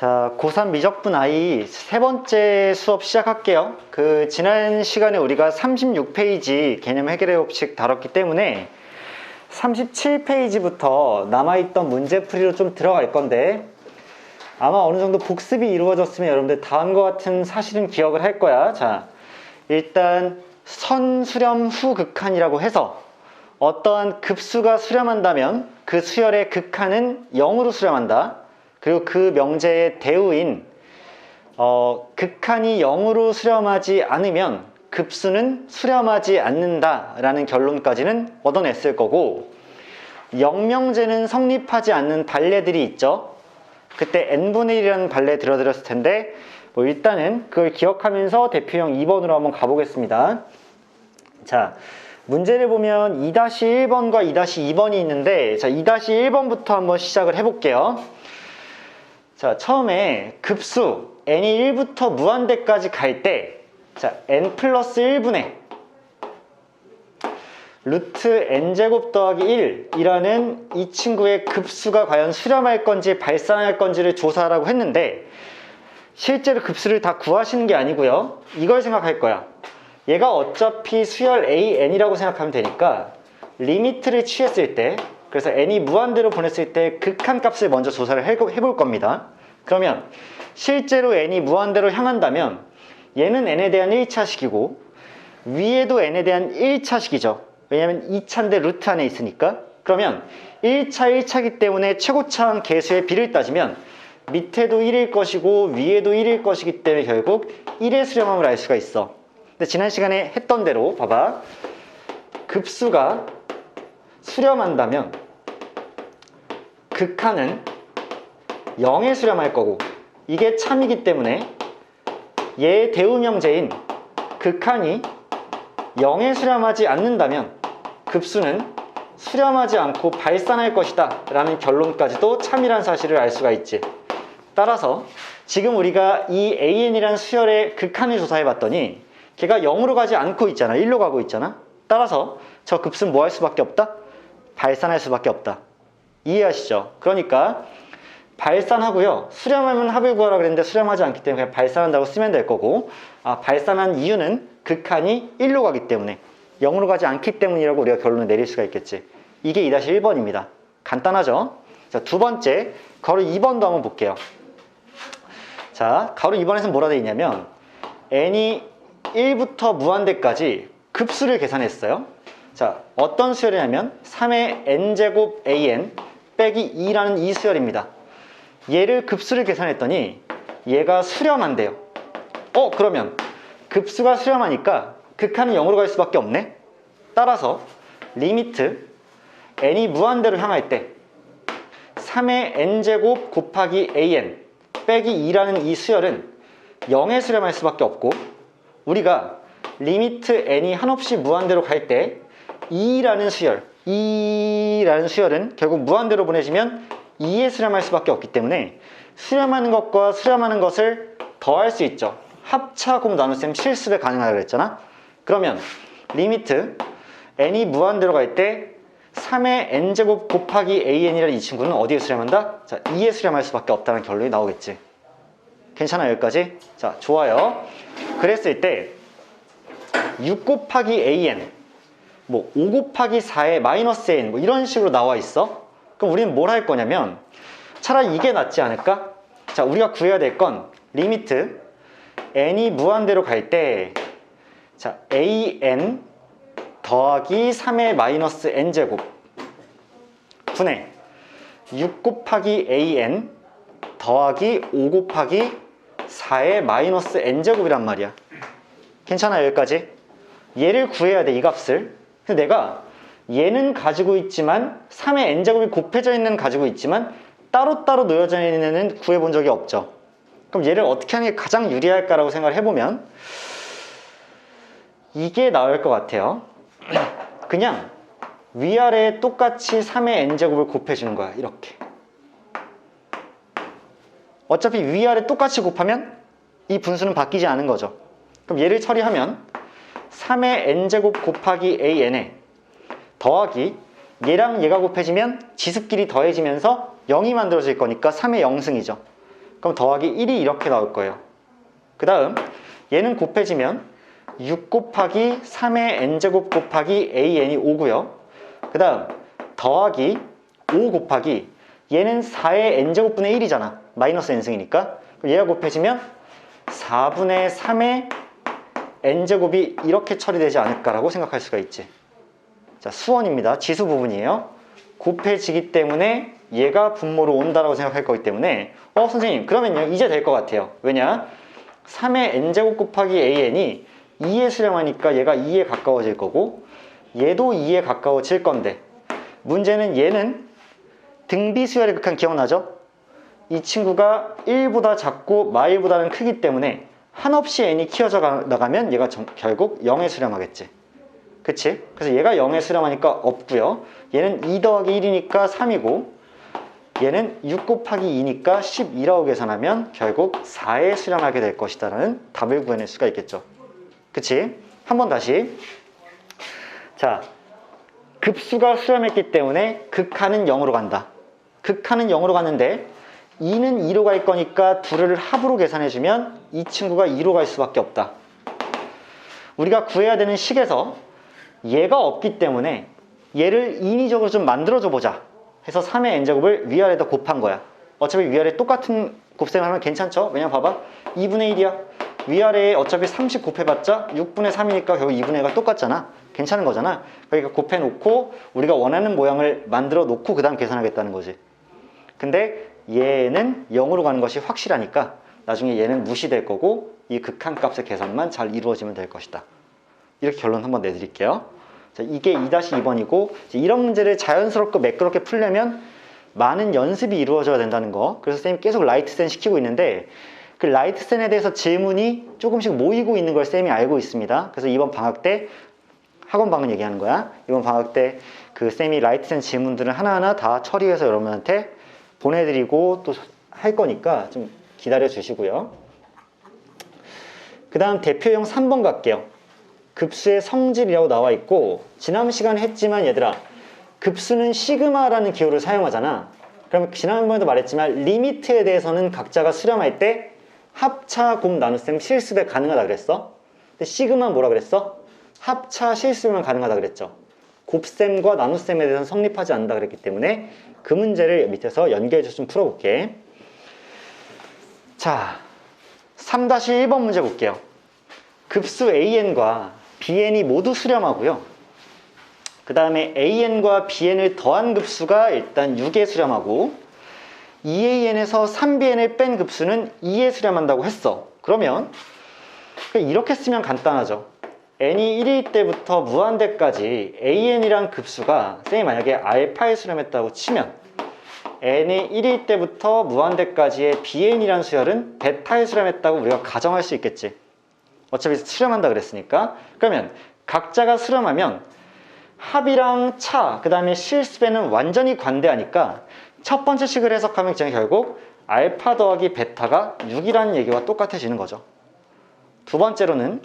자, 고3 미적분 I 세 번째 수업 시작할게요. 지난 시간에 우리가 36페이지 개념 해결의 법칙 다뤘기 때문에 37페이지부터 남아있던 문제풀이로 좀 들어갈 건데 아마 어느 정도 복습이 이루어졌으면 여러분들 다음과 같은 사실은 기억을 할 거야. 자, 일단 선수렴 후극한이라고 해서 어떠한 급수가 수렴한다면 그 수열의 극한은 0으로 수렴한다. 그리고 그 명제의 대우인 극한이 0으로 수렴하지 않으면 급수는 수렴하지 않는다 라는 결론까지는 얻어냈을 거고, 0명제는 성립하지 않는 반례들이 있죠. 그때 n분의 1이라는 반례 들어드렸을 텐데 일단은 그걸 기억하면서 대표형 2번으로 한번 가보겠습니다. 자, 문제를 보면 2-1번과 2-2번이 있는데, 자, 2-1번부터 한번 시작을 해볼게요. 자, 처음에 급수 n이 1부터 무한대까지 갈 때, 자, n 플러스 1분의 루트 n제곱 더하기 1이라는 이 친구의 급수가 과연 수렴할 건지 발산할 건지를 조사하라고 했는데, 실제로 급수를 다 구하시는 게 아니고요, 이걸 생각할 거야. 얘가 어차피 수열 an이라고 생각하면 되니까 리미트를 취했을 때, 그래서 n이 무한대로 보냈을 때 극한 값을 먼저 조사를 해볼 겁니다. 그러면 실제로 n이 무한대로 향한다면 얘는 n에 대한 1차식이고 위에도 n에 대한 1차식이죠. 왜냐면 2차인데 루트 안에 있으니까. 그러면 1차 때문에 최고차항 계수의 비를 따지면 밑에도 1일 것이고 위에도 1일 것이기 때문에 결국 1의 수렴함을 알 수가 있어. 근데 지난 시간에 했던 대로 봐봐. 급수가 수렴한다면 극한은 0에 수렴할 거고, 이게 참이기 때문에 얘의 대우명제인 극한이 0에 수렴하지 않는다면 급수는 수렴하지 않고 발산할 것이다 라는 결론까지도 참이란 사실을 알 수가 있지. 따라서 지금 우리가 이 an이라는 수열의 극한을 조사해 봤더니 걔가 0으로 가지 않고 있잖아. 1로 가고 있잖아. 따라서 저 급수는 뭐 할 수밖에 없다? 발산할 수밖에 없다. 이해하시죠? 그러니까 발산하고요, 수렴하면 합을 구하라 그랬는데 수렴하지 않기 때문에 그냥 발산한다고 쓰면 될 거고, 발산한 이유는 극한이 1로 가기 때문에, 0으로 가지 않기 때문이라고 우리가 결론을 내릴 수가 있겠지. 이게 2-1번입니다. 간단하죠? 자, 두 번째 가로 2번도 한번 볼게요. 자, 가로 2번에서는 뭐라 되어 있냐면 n이 1부터 무한대까지 급수를 계산했어요. 자, 어떤 수열이냐면 3의 n제곱 an 빼기 2라는 이 수열입니다. 얘를 급수를 계산했더니 얘가 수렴한대요. 그러면 급수가 수렴하니까 극한은 0으로 갈 수밖에 없네. 따라서 리미트 n이 무한대로 향할 때 3의 n제곱 곱하기 an 빼기 2라는 이 수열은 0에 수렴할 수밖에 없고, 우리가 리미트 n이 한없이 무한대로 갈 때 2라는 수열은 결국 무한대로 보내지면 2에 수렴할 수밖에 없기 때문에 수렴하는 것과 수렴하는 것을 더할 수 있죠. 합차 곱 나눗셈 실습에 가능하다고 그랬잖아. 그러면 리미트 n이 무한대로 갈 때 3의 n제곱 곱하기 an이라는 이 친구는 어디에 수렴한다? 자, 2에 수렴할 수밖에 없다는 결론이 나오겠지. 괜찮아, 여기까지? 자, 좋아요. 그랬을 때 6 곱하기 an, 5 곱하기 4의 마이너스 n 이런 식으로 나와 있어. 그럼 우리는 뭘 할 거냐면 차라리 이게 낫지 않을까? 자, 우리가 구해야 될 건 리미트 n이 무한대로 갈 때, 자, an 더하기 3의 마이너스 n제곱 분의 6 곱하기 an 더하기 5 곱하기 4의 마이너스 n제곱이란 말이야. 괜찮아, 여기까지? 얘를 구해야 돼, 이 값을. 근데 내가 얘는 가지고 있지만 3의 n제곱이 곱해져 있는 가지고 있지만 따로따로 놓여져 있는 애는 구해본 적이 없죠. 그럼 얘를 어떻게 하는 게 가장 유리할까라고 생각을 해보면 이게 나올 것 같아요. 그냥 위아래에 똑같이 3의 n제곱을 곱해주는 거야. 이렇게. 어차피 위아래 똑같이 곱하면 이 분수는 바뀌지 않은 거죠. 그럼 얘를 처리하면 3의 n제곱 곱하기 an에 더하기 얘랑 얘가 곱해지면 지수끼리 더해지면서 0이 만들어질 거니까 3의 0승이죠. 그럼 더하기 1이 이렇게 나올 거예요. 그 다음 얘는 곱해지면 6 곱하기 3의 n제곱 곱하기 an이 5고요. 그 다음 더하기 5 곱하기 얘는 4의 n제곱분의 1이잖아. 마이너스 n승이니까. 얘가 곱해지면 4분의 3의 n제곱이 이렇게 처리되지 않을까라고 생각할 수가 있지. 자, 수원입니다. 지수 부분이에요. 곱해지기 때문에 얘가 분모로 온다라고 생각할 거기 때문에 선생님 그러면요 이제 될 것 같아요. 왜냐? 3의 n제곱 곱하기 an이 2에 수렴하니까 얘가 2에 가까워질 거고 얘도 2에 가까워질 건데 문제는 얘는 등비수열의 극한 기억나죠? 이 친구가 1보다 작고 마일보다는 크기 때문에 한없이 n이 키워져 나가면 얘가 결국 0에 수렴하겠지. 그치? 그래서 얘가 0에 수렴하니까 없고요. 얘는 2 더하기 1이니까 3이고 얘는 6 곱하기 2니까 12라고 계산하면 결국 4에 수렴하게 될 것이다 라는 답을 구해낼 수가 있겠죠. 그치? 한번 다시. 자, 급수가 수렴했기 때문에 극한은 0으로 간다. 극한은 0으로 갔는데 2는 2로 갈 거니까 둘을 합으로 계산해주면 이 친구가 2로 갈 수밖에 없다. 우리가 구해야 되는 식에서 얘가 없기 때문에 얘를 인위적으로 좀 만들어줘 보자 해서 3의 n제곱을 위아래에다 곱한 거야. 어차피 위아래 똑같은 곱셈을 하면 괜찮죠? 왜냐면 봐봐 2분의 1이야. 위아래에 어차피 30 곱해봤자 6분의 3이니까 결국 2분의 1가 똑같잖아. 괜찮은 거잖아. 그러니까 곱해놓고 우리가 원하는 모양을 만들어 놓고 그 다음 계산하겠다는 거지. 근데 얘는 0으로 가는 것이 확실하니까 나중에 얘는 무시될 거고 이 극한값의 계산만 잘 이루어지면 될 것이다. 이렇게 결론 한번 내드릴게요. 자, 이게 2-2번이고 이런 문제를 자연스럽고 매끄럽게 풀려면 많은 연습이 이루어져야 된다는 거. 그래서 쌤이 계속 라이트센 시키고 있는데 그 라이트센에 대해서 질문이 조금씩 모이고 있는 걸 쌤이 알고 있습니다. 그래서 이번 방학 때 학원 방은 얘기하는 거야. 이번 방학 때 그 쌤이 라이트센 질문들을 하나하나 다 처리해서 여러분한테 보내드리고 또 할 거니까 좀 기다려 주시고요. 그 다음 대표형 3번 갈게요. 급수의 성질이라고 나와 있고 지난 시간에 했지만 얘들아 급수는 시그마라는 기호를 사용하잖아. 그럼 지난번에도 말했지만 리미트에 대해서는 각자가 수렴할 때 합차 곱 나눗셈 실수배 가능하다 그랬어. 근데 시그마 뭐라 그랬어? 합차 실수배만 가능하다 그랬죠. 곱셈과 나눗셈에 대해서는 성립하지 않는다 그랬기 때문에 그 문제를 밑에서 연결해서 좀 풀어볼게. 자, 3-1번 문제 볼게요. 급수 an과 bn이 모두 수렴하고요. 그 다음에 an과 bn을 더한 급수가 일단 6에 수렴하고 2an에서 3bn을 뺀 급수는 2에 수렴한다고 했어. 그러면 이렇게 쓰면 간단하죠. n이 1일 때부터 무한대까지 an이란 급수가 쌤이 만약에 알파에 수렴했다고 치면 n이 1일 때부터 무한대까지의 bn이란 수열은 베타에 수렴했다고 우리가 가정할 수 있겠지. 어차피 수렴한다 그랬으니까. 그러면 각자가 수렴하면 합이랑 차, 그 다음에 실수배는 완전히 관대하니까 첫 번째 식을 해석하면 결국 알파 더하기 베타가 6이라는 얘기와 똑같아지는 거죠. 두 번째로는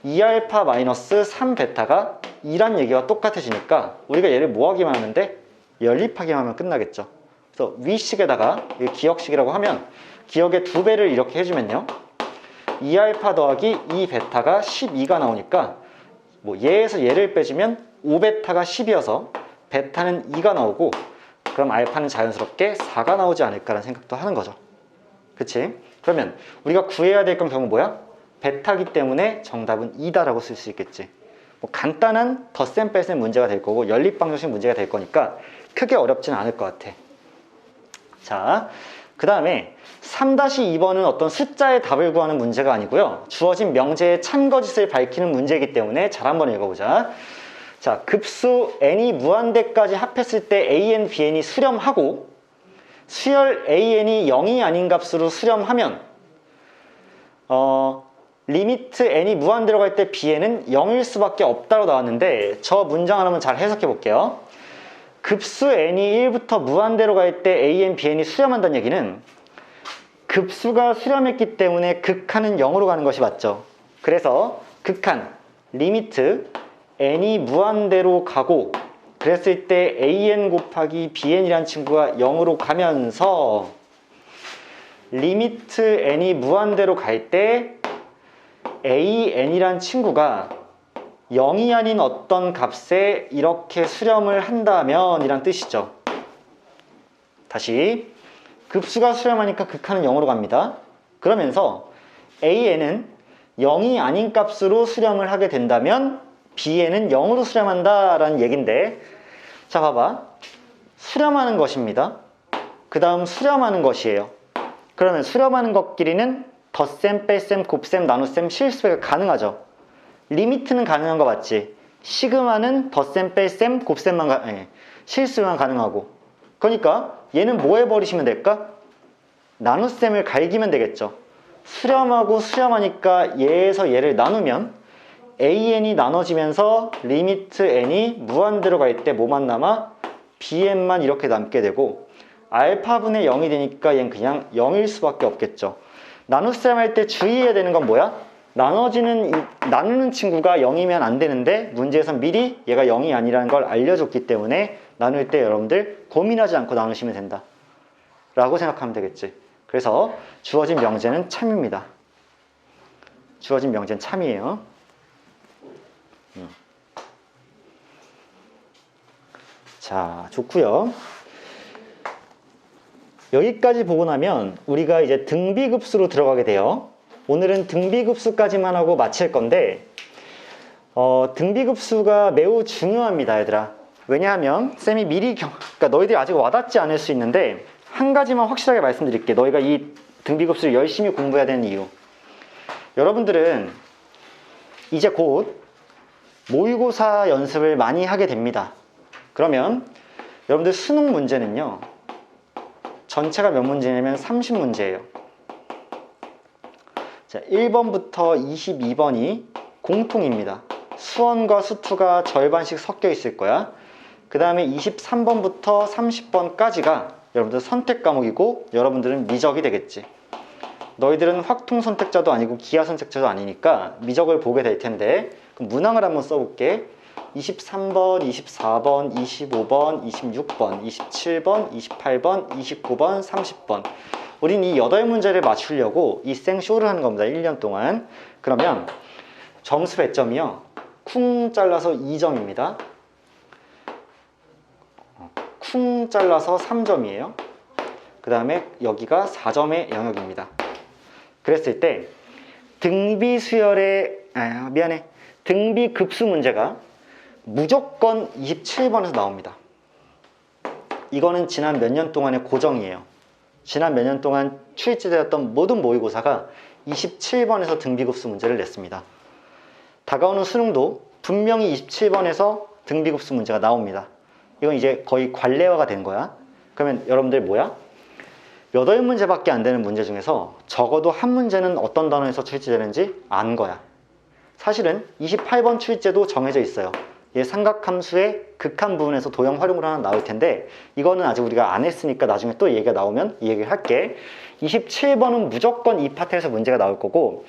2알파 마이너스 3베타가 2란 얘기와 똑같아지니까 우리가 얘를 뭐하기만 하는데 연립하기만 하면 끝나겠죠. 그래서 위식에다가 기억식이라고 하면 기억의 2배를 이렇게 해주면요 2알파 더하기 2베타가 12가 나오니까 뭐 얘에서 얘를 빼주면 5베타가 10이어서 베타는 2가 나오고 그럼 알파는 자연스럽게 4가 나오지 않을까라는 생각도 하는 거죠. 그치? 그러면 우리가 구해야 될 건 결국 뭐야? 베타기 때문에 정답은 2다라고 쓸 수 있겠지. 뭐 간단한 덧셈 뺄셈 문제가 될 거고 연립방정식 문제가 될 거니까 크게 어렵지는 않을 것 같아. 자, 그 다음에 3-2번은 어떤 숫자의 답을 구하는 문제가 아니고요. 주어진 명제의 참거짓을 밝히는 문제이기 때문에 잘 한번 읽어보자. 자, 급수 n이 무한대까지 합했을 때 an, bn이 수렴하고 수열 an이 0이 아닌 값으로 수렴하면 리미트 n이 무한대로 갈 때 bn은 0일 수밖에 없다고 나왔는데 저 문장 하나만 잘 해석해 볼게요. 급수 n이 1부터 무한대로 갈 때 an, bn이 수렴한다는 얘기는 급수가 수렴했기 때문에 극한은 0으로 가는 것이 맞죠. 그래서 극한, 리미트 n이 무한대로 가고 그랬을 때 an 곱하기 bn이라는 친구가 0으로 가면서 리미트 n이 무한대로 갈 때 an이란 친구가 0이 아닌 어떤 값에 이렇게 수렴을 한다면 이란 뜻이죠. 다시 급수가 수렴하니까 극한은 0으로 갑니다. 그러면서 an은 0이 아닌 값으로 수렴을 하게 된다면 bn은 0으로 수렴한다 라는 얘긴데, 자 봐봐, 수렴하는 것입니다. 그 다음 수렴하는 것이에요. 그러면 수렴하는 것끼리는 덧셈, 뺄셈, 곱셈, 나눗셈, 실수가 가능하죠. 리미트는 가능한 거 맞지? 시그마는 덧셈, 뺄셈, 곱셈만 실수만 가능하고, 그러니까 얘는 뭐 해버리시면 될까? 나눗셈을 갈기면 되겠죠. 수렴하고 수렴하니까 얘에서 얘를 나누면 an이 나눠지면서 리미트 n이 무한대로 갈 때 뭐만 남아? bn만 이렇게 남게 되고, 알파분의 0이 되니까 얘는 그냥 0일 수밖에 없겠죠. 나눗셈 할 때 주의해야 되는 건 뭐야? 나누는 친구가 0이면 안 되는데 문제에선 미리 얘가 0이 아니라는 걸 알려줬기 때문에 나눌 때 여러분들 고민하지 않고 나누시면 된다 라고 생각하면 되겠지. 그래서 주어진 명제는 참입니다. 주어진 명제는 참이에요. 자, 좋고요. 여기까지 보고 나면 우리가 이제 등비급수로 들어가게 돼요. 오늘은 등비급수까지만 하고 마칠 건데, 등비급수가 매우 중요합니다, 얘들아. 왜냐하면 쌤이 미리 그러니까 너희들이 아직 와닿지 않을 수 있는데 한 가지만 확실하게 말씀드릴게. 너희가 이 등비급수를 열심히 공부해야 되는 이유. 여러분들은 이제 곧 모의고사 연습을 많이 하게 됩니다. 그러면 여러분들 수능 문제는요, 전체가 몇 문제냐면 30문제예요. 자, 1번부터 22번이 공통입니다. 수원과 수투가 절반씩 섞여 있을 거야. 그 다음에 23번부터 30번까지가 여러분들 선택 과목이고 여러분들은 미적이 되겠지. 너희들은 확통 선택자도 아니고 기하 선택자도 아니니까 미적을 보게 될 텐데, 그럼 문항을 한번 써볼게. 23번, 24번, 25번, 26번, 27번, 28번, 29번, 30번. 우린 이 8문제를 맞추려고 이 생쇼를 하는 겁니다. 1년 동안. 그러면 점수 배점이요, 쿵 잘라서 2점입니다. 쿵 잘라서 3점이에요. 그 다음에 여기가 4점의 영역입니다. 그랬을 때 등비수열의 등비급수 문제가 무조건 27번에서 나옵니다. 이거는 지난 몇 년 동안의 고정이에요. 지난 몇 년 동안 출제되었던 모든 모의고사가 27번에서 등비급수 문제를 냈습니다. 다가오는 수능도 분명히 27번에서 등비급수 문제가 나옵니다. 이건 이제 거의 관례화가 된 거야. 그러면 여러분들 뭐야? 8문제밖에 안 되는 문제 중에서 적어도 한 문제는 어떤 단어에서 출제되는지 안 거야. 사실은 28번 출제도 정해져 있어요. 얘 삼각함수의 극한 부분에서 도형 활용으로 하나 나올 텐데, 이거는 아직 우리가 안 했으니까 나중에 또 얘기가 나오면 이 얘기를 할게. 27번은 무조건 이 파트에서 문제가 나올 거고,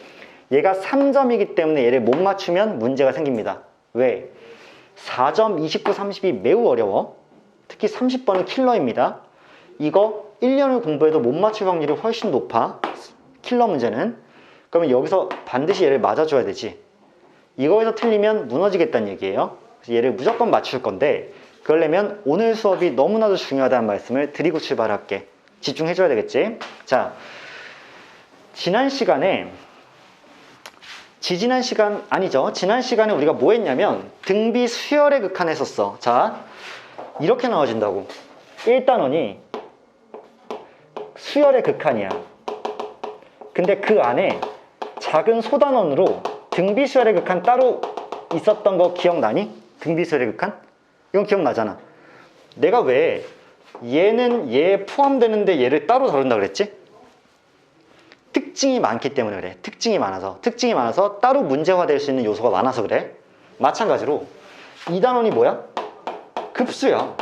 얘가 3점이기 때문에 얘를 못 맞추면 문제가 생깁니다. 왜? 4점, 29, 30이 매우 어려워. 특히 30번은 킬러입니다. 이거 1년을 공부해도 못 맞출 확률이 훨씬 높아, 킬러 문제는. 그러면 여기서 반드시 얘를 맞아줘야 되지. 이거에서 틀리면 무너지겠다는 얘기예요. 그래서 얘를 무조건 맞출 건데, 그러려면 오늘 수업이 너무나도 중요하다는 말씀을 드리고 출발할게. 집중해줘야 되겠지. 자, 지난 시간에 지난 시간에 우리가 뭐 했냐면 등비 수열의 극한 했었어. 자, 이렇게 나와진다고. 1단원이 수열의 극한이야. 근데 그 안에 작은 소단원으로 등비 수열의 극한 따로 있었던 거 기억나니? 등비 수열의 극한? 이건 기억나잖아. 내가 왜 얘는 얘에 포함되는데 얘를 따로 다룬다 그랬지? 특징이 많기 때문에 그래. 특징이 많아서 따로 문제화될 수 있는 요소가 많아서 그래. 마찬가지로 2단원이 뭐야? 급수야.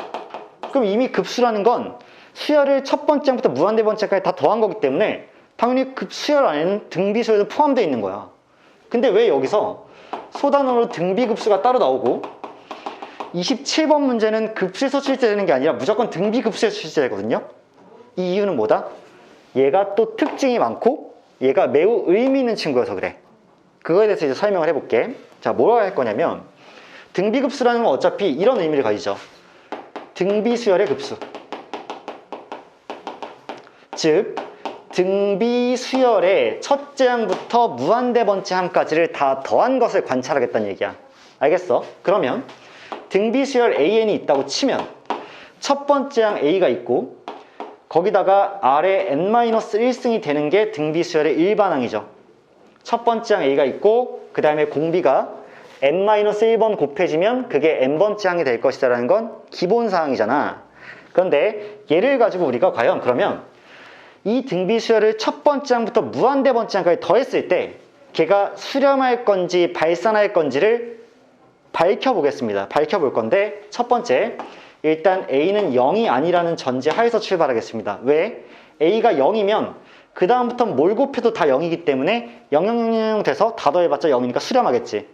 그럼 이미 급수라는 건 수열을 첫 번째부터 무한대 번째까지 다 더한 거기 때문에 당연히 수열 안에는 등비수열도 포함되어 있는 거야. 근데 왜 여기서 소단원으로 등비급수가 따로 나오고 27번 문제는 급수에서 출제되는 게 아니라 무조건 등비급수에서 출제되거든요. 이 이유는 뭐다? 얘가 또 특징이 많고 얘가 매우 의미 있는 친구여서 그래. 그거에 대해서 이제 설명을 해볼게. 자, 뭐라고 할 거냐면 등비급수라는 건 어차피 이런 의미를 가지죠. 등비수열의 급수. 즉 등비수열의 첫째 항부터 무한대 번째 항까지를 다 더한 것을 관찰하겠다는 얘기야. 알겠어? 그러면 등비수열 AN이 있다고 치면 첫 번째 항 A가 있고 거기다가 아래 n-1승이 되는 게 등비수열의 일반항이죠. 첫 번째 항 A가 있고 그 다음에 공비가 n-1번 곱해지면 그게 n번째 항이 될 것이다라는 건 기본사항이잖아. 그런데 얘를 가지고 우리가 과연 그러면 이 등비수열을 첫 번째 항부터 무한대 번째 항까지 더했을 때 걔가 수렴할 건지 발산할 건지를 밝혀보겠습니다. 밝혀볼 건데 첫 번째, 일단 A는 0이 아니라는 전제 하에서 출발하겠습니다. 왜? A가 0이면 그 다음부터는 뭘 곱해도 다 0이기 때문에 000 돼서 다 더해봤자 0이니까 수렴하겠지.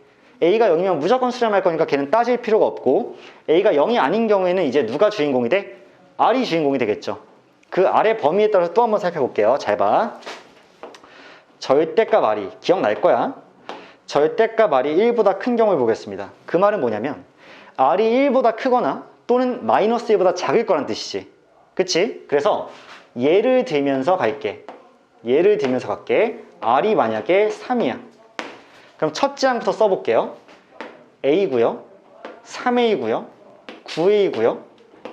A가 0이면 무조건 수렴할 거니까 걔는 따질 필요가 없고 A가 0이 아닌 경우에는 이제 누가 주인공이 돼? R이 주인공이 되겠죠. 그 아래 범위에 따라서 또 한번 살펴볼게요. 잘 봐. 절대값 R이 기억날 거야. 절대값 R이 1보다 큰 경우를 보겠습니다. 그 말은 뭐냐면 R이 1보다 크거나 또는 마이너스 1보다 작을 거란 뜻이지. 그치? 그래서 예를 들면서 갈게. 예를 들면서 갈게. R이 만약에 3이야. 그럼 첫째 항부터 써볼게요. A고요. 3A고요. 9A고요.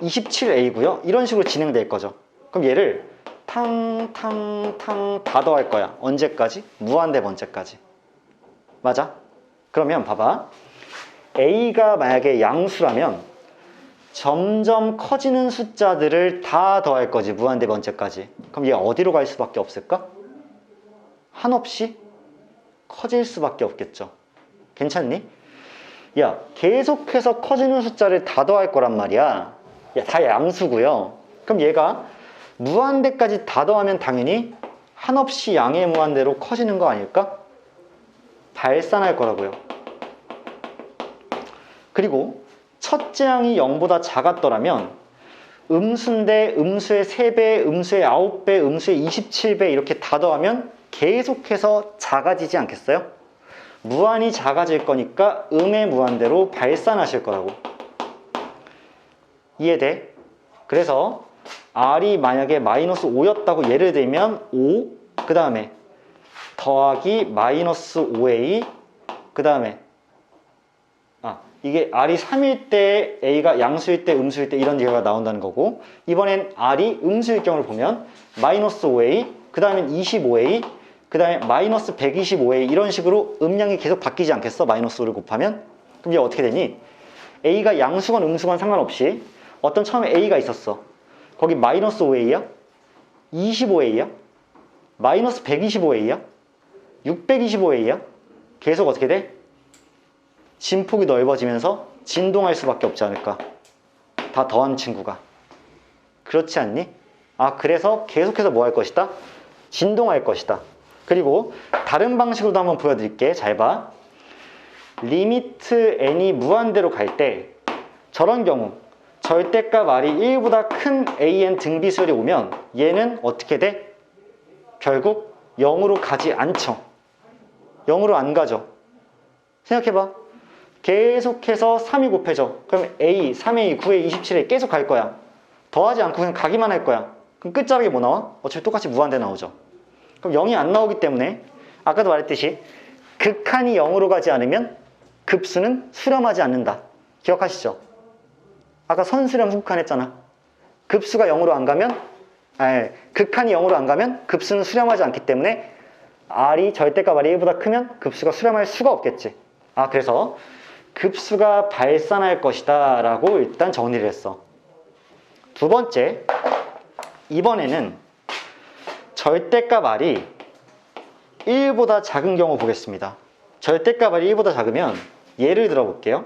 27A고요. 이런 식으로 진행될 거죠. 그럼 얘를 탕탕탕 다 더할 거야. 언제까지? 무한대 번째까지. 맞아? 그러면 봐봐. A가 만약에 양수라면 점점 커지는 숫자들을 다 더할 거지. 무한대 번째까지. 그럼 얘 어디로 갈 수밖에 없을까? 한없이 커질 수밖에 없겠죠. 괜찮니? 야, 계속해서 커지는 숫자를 다 더할 거란 말이야. 야, 다 양수고요. 그럼 얘가 무한대까지 다 더하면 당연히 한없이 양의 무한대로 커지는 거 아닐까? 발산할 거라고요. 그리고 첫째 항이 0보다 작았더라면 음수인데 음수의 3배, 음수의 9배, 음수의 27배 이렇게 다 더하면 계속해서 작아지지 않겠어요? 무한히 작아질 거니까 음의 무한대로 발산하실 거라고. 이해돼? 그래서 R이 만약에 마이너스 5였다고 예를 들면 5, 그 다음에 더하기 마이너스 5A, 그 다음에 이게 R이 3일 때 A가 양수일 때 음수일 때 이런 얘기가 나온다는 거고, 이번엔 R이 음수일 경우를 보면 마이너스 5A, 그 다음엔 25A, 그 다음에 마이너스 125A 이런 식으로 음량이 계속 바뀌지 않겠어? 마이너스 5를 곱하면? 그럼 이제 어떻게 되니? A가 양수건 음수건 상관없이 어떤 처음에 A가 있었어. 거기 마이너스 5A야? 25A야? 마이너스 125A야? 625A야? 계속 어떻게 돼? 진폭이 넓어지면서 진동할 수밖에 없지 않을까? 다 더한 친구가. 그렇지 않니? 그래서 계속해서 뭐 할 것이다? 진동할 것이다. 그리고 다른 방식으로도 한번 보여드릴게. 잘 봐. 리미트 n이 무한대로 갈 때 저런 경우 절대값 R이 1보다 큰 AN 등비수열이 오면 얘는 어떻게 돼? 결국 0으로 가지 않죠. 0으로 안 가죠. 생각해봐. 계속해서 3이 곱해져. 그럼 A, 3A, 9A, 27A 계속 갈 거야. 더하지 않고 그냥 가기만 할 거야. 그럼 끝자락에 뭐 나와? 어차피 똑같이 무한대 나오죠. 그럼 0이 안 나오기 때문에 아까도 말했듯이 극한이 0으로 가지 않으면 급수는 수렴하지 않는다. 기억하시죠? 아까 선수렴 후극한 했잖아. 급수가 0으로 안 가면 극한이 0으로 안 가면 급수는 수렴하지 않기 때문에 R이 절대값 R이 1보다 크면 급수가 수렴할 수가 없겠지. 그래서 급수가 발산할 것이다 라고 일단 정리를 했어. 두 번째, 이번에는 절대값 R이 1보다 작은 경우 보겠습니다. 절대값 R이 1보다 작으면 예를 들어 볼게요.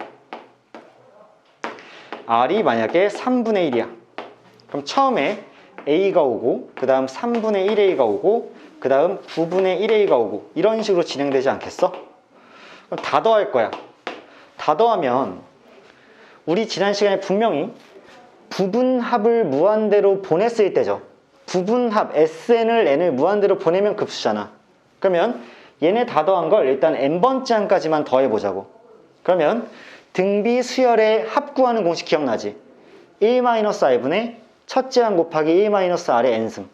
R이 만약에 3분의 1이야. 그럼 처음에 A가 오고 그 다음 3분의 1A가 오고 그 다음 9분의 1A가 오고 이런 식으로 진행되지 않겠어? 그럼 다 더할 거야. 다 더하면 우리 지난 시간에 분명히 부분합을 무한대로 보냈을 때죠. 부분합 SN을 n을 무한대로 보내면 급수잖아. 그러면 얘네 다 더한 걸 일단 n번째 항까지만 더해보자고. 그러면 등비 수열의 합 구하는 공식 기억나지? 1-r분의 첫째 항 곱하기 1-r의 n승.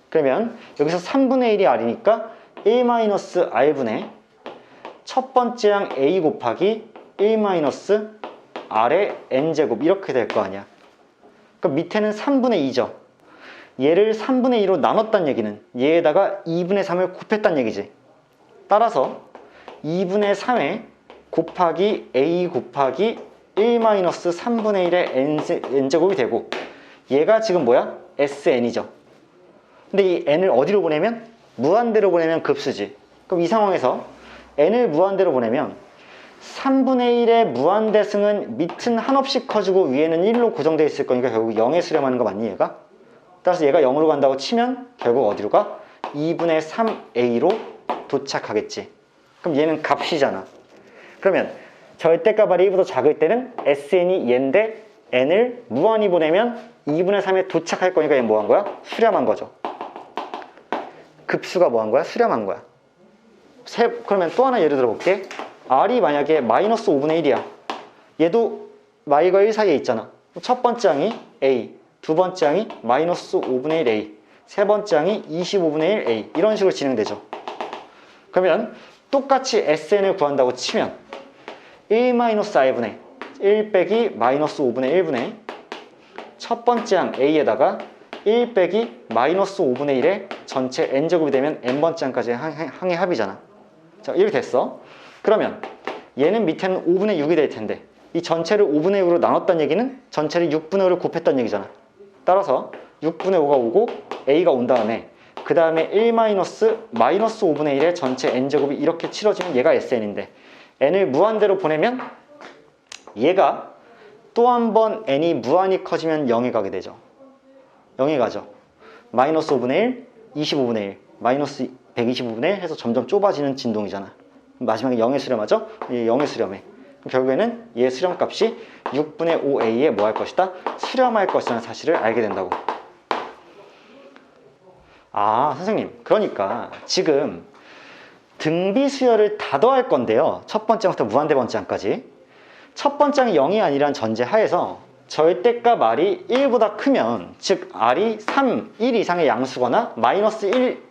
그러면 여기서 3분의 1이 r이니까 1-r분의 첫 번째 항 a 곱하기 1-r의 n제곱 이렇게 될 거 아니야. 그럼 밑에는 3분의 2죠. 얘를 3분의 2로 나눴다는 얘기는 얘에다가 2분의 3을 곱했다는 얘기지. 따라서 2분의 3에 곱하기 a 곱하기 1-3분의 1의 n제곱이 되고 얘가 지금 뭐야? SN이죠. 근데 이 n을 어디로 보내면? 무한대로 보내면 급수지. 그럼 이 상황에서 n을 무한대로 보내면 3분의 1의 무한대승은 밑은 한없이 커지고 위에는 1로 고정되어 있을 거니까 결국 0에 수렴하는 거 맞니 얘가? 따라서 얘가 0으로 간다고 치면 결국 어디로 가? 2분의 3a로 도착하겠지. 그럼 얘는 값이잖아. 그러면 절대값 r이 1보다 작을 때는 SN이 얘인데 n을 무한히 보내면 2분의 3에 도착할 거니까 얘는 뭐 한 거야? 수렴한 거죠. 급수가 뭐 한 거야? 수렴한 거야. 그러면 또 하나 예를 들어볼게. r이 만약에 마이너스 5분의 1이야. 얘도 마이가 1 사이에 있잖아. 첫 번째 항이 a, 두 번째 항이 마이너스 5분의 1 a, 세 번째 항이 25분의 1 a 이런 식으로 진행되죠. 그러면 똑같이 SN을 구한다고 치면 1-r분의 1 빼기 마이너스 5분의 1분의 첫 번째 항 a에다가 1 빼기 마이너스 5분의 1의 전체 n제곱이 되면 n번째 항까지의 항의 합이잖아. 자, 이렇게 됐어. 그러면 얘는 밑에는 5분의 6이 될 텐데 이 전체를 5분의 6으로 나눴다는 얘기는 전체를 6분의 5를 곱했다는 얘기잖아. 따라서 6분의 5가 오고 a가 온 다음에 그 다음에 1 마이너스 5분의 1의 전체 n제곱이 이렇게 치러지면 얘가 SN인데 n을 무한대로 보내면 얘가 또 한 번 n이 무한히 커지면 0에 가게 되죠. 0에 가죠. 마이너스 5분의 1, 25분의 1, 마이너스 125분의 1 해서 점점 좁아지는 진동이잖아. 마지막에 0에 수렴하죠? 0에 수렴해. 결국에는 얘 수렴값이 6분의 5a에 뭐 할 것이다? 수렴할 것이라는 사실을 알게 된다고. 아, 선생님, 그러니까 지금 등비 수열을 다 더할 건데요. 첫 번째 항부터 무한대 번째 항까지. 첫 번째 항이 0이 아니란 전제 하에서 절대값 r이 1보다 크면, 즉 r이 3, 1 이상의 양수거나 마이너스 1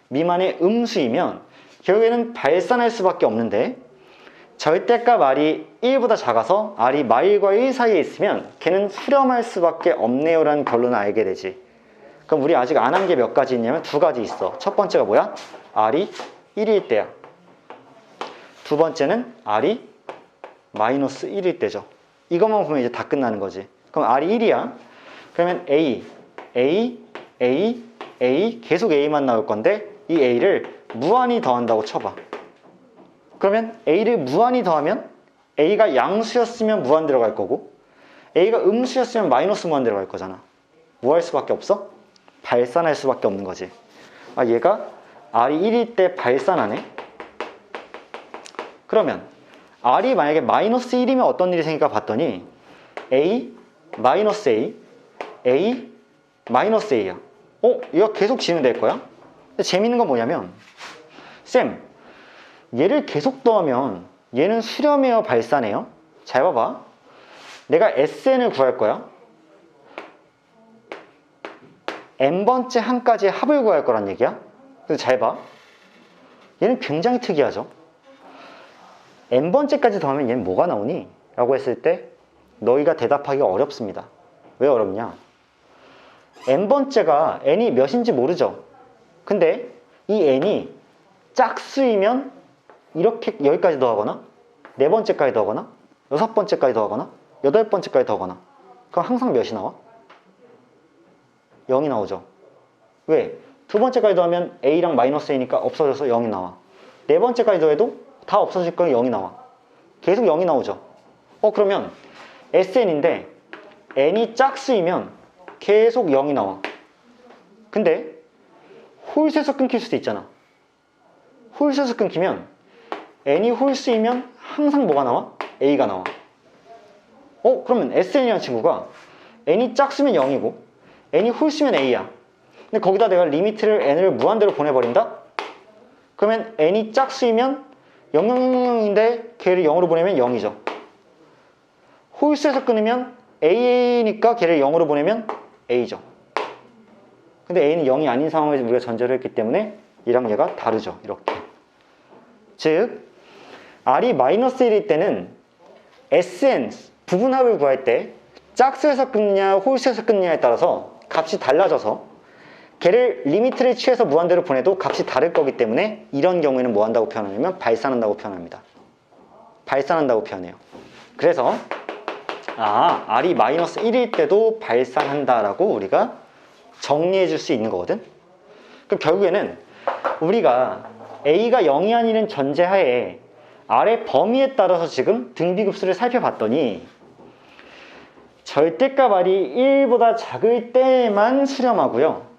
미만의 음수이면 결국에는 발산할 수밖에 없는데, 절대값 r이 1보다 작아서 r이 마일과 1 사이에 있으면 걔는 수렴할 수밖에 없네요 라는 결론을 알게 되지. 그럼 우리 아직 안 한 게 몇 가지 있냐면 2가지 있어. 첫 번째가 뭐야? r이 1일 때야. 두 번째는 r이 마이너스 1일 때죠. 이것만 보면 이제 다 끝나는 거지. 그럼 r이 1이야. 그러면 a 계속 a만 나올 건데 이 a를 무한히 더한다고 쳐봐. 그러면 a를 무한히 더하면 a가 양수였으면 무한 들어갈 거고 a가 음수였으면 마이너스 무한 들어갈 거잖아. 뭐 할 수밖에 없어? 발산할 수밖에 없는 거지. 아, 얘가 r이 1일 때 발산하네? 그러면 r이 만약에 마이너스 1이면 어떤 일이 생길까 봤더니 a, 마이너스 a, 마이너스 a야. 이거 계속 진행될 거야? 근데 재밌는 건 뭐냐면 쌤, 얘를 계속 더하면 얘는 수렴해요, 발산해요? 잘 봐봐. 내가 SN을 구할 거야. n번째 항까지의 합을 구할 거란 얘기야. 그래서 잘 봐. 얘는 굉장히 특이하죠. n번째까지 더하면 얘는 뭐가 나오니? 라고 했을 때 너희가 대답하기가 어렵습니다. 왜 어렵냐? n번째가 n이 몇인지 모르죠. 근데 이 n이 짝수이면 이렇게 여기까지 더하거나 4번째까지 더하거나 6번째까지 더하거나 8번째까지 더하거나 그럼 항상 몇이 나와? 0이 나오죠. 왜? 두 번째까지 더하면 a랑 마이너스 a니까 없어져서 0이 나와. 4번째까지 더해도 다 없어질 거면 0이 나와. 계속 0이 나오죠. 그러면 SN인데 n이 짝수이면 계속 0이 나와. 근데 홀수에서 끊길 수도 있잖아. 홀수에서 끊기면 n이 홀수이면 항상 뭐가 나와? a가 나와. 그러면 SN이라는 친구가 n이 짝수면 0이고 n이 홀수면 a야. 근데 거기다 내가 리미트를 n을 무한대로 보내버린다? 그러면 n이 짝수이면 0,0,0,0인데 걔를 0으로 보내면 0이죠. 홀수에서 끊으면 a니까 걔를 0으로 보내면 a죠. 근데 a는 0이 아닌 상황에서 우리가 전제를 했기 때문에 얘랑 얘가 다르죠. 이렇게. 즉 r이 -1일 때는 sn 부분합을 구할 때 짝수에서 끊느냐 홀수에서 끊느냐에 따라서 값이 달라져서 걔를 리미트를 취해서 무한대로 보내도 값이 다를 거기 때문에 이런 경우에는 뭐 한다고 표현하냐면 발산한다고 표현합니다. 발산한다고 표현해요. 그래서 r이 -1일 때도 발산한다라고 우리가 정리해 줄 수 있는 거거든. 그럼 결국에는 우리가 a가 0이 아니는 전제하에 r의 범위에 따라서 지금 등비급수를 살펴봤더니 절대값 r이 1보다 작을 때만 수렴하고요.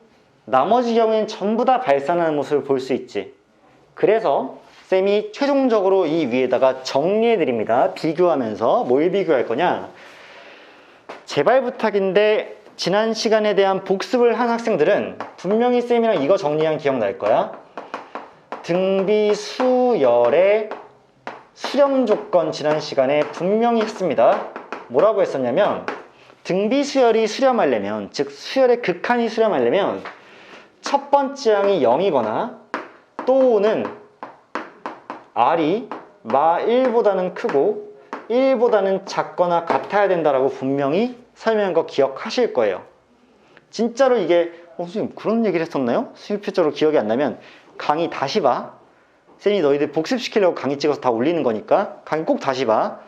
나머지 경우에는 전부 다 발산하는 모습을 볼 수 있지. 그래서 쌤이 최종적으로 이 위에다가 정리해 드립니다. 비교하면서 뭘 비교할 거냐? 제발 부탁인데 지난 시간에 대한 복습을 한 학생들은 분명히 쌤이랑 이거 정리한 기억날 거야. 등비수열의 수렴 조건 지난 시간에 분명히 했습니다. 뭐라고 했었냐면 등비수열이 수렴하려면, 즉 수열의 극한이 수렴하려면 첫 번째 항이 0이거나 또는 r이 -1보다는 크고 1보다는 작거나 같아야 된다라고 분명히 설명한 거 기억하실 거예요. 진짜로 이게 선생님 그런 얘기를 했었나요? 수입표적으로 기억이 안 나면 강의 다시 봐. 쌤이 너희들 복습시키려고 강의 찍어서 다 올리는 거니까 강의 꼭 다시 봐.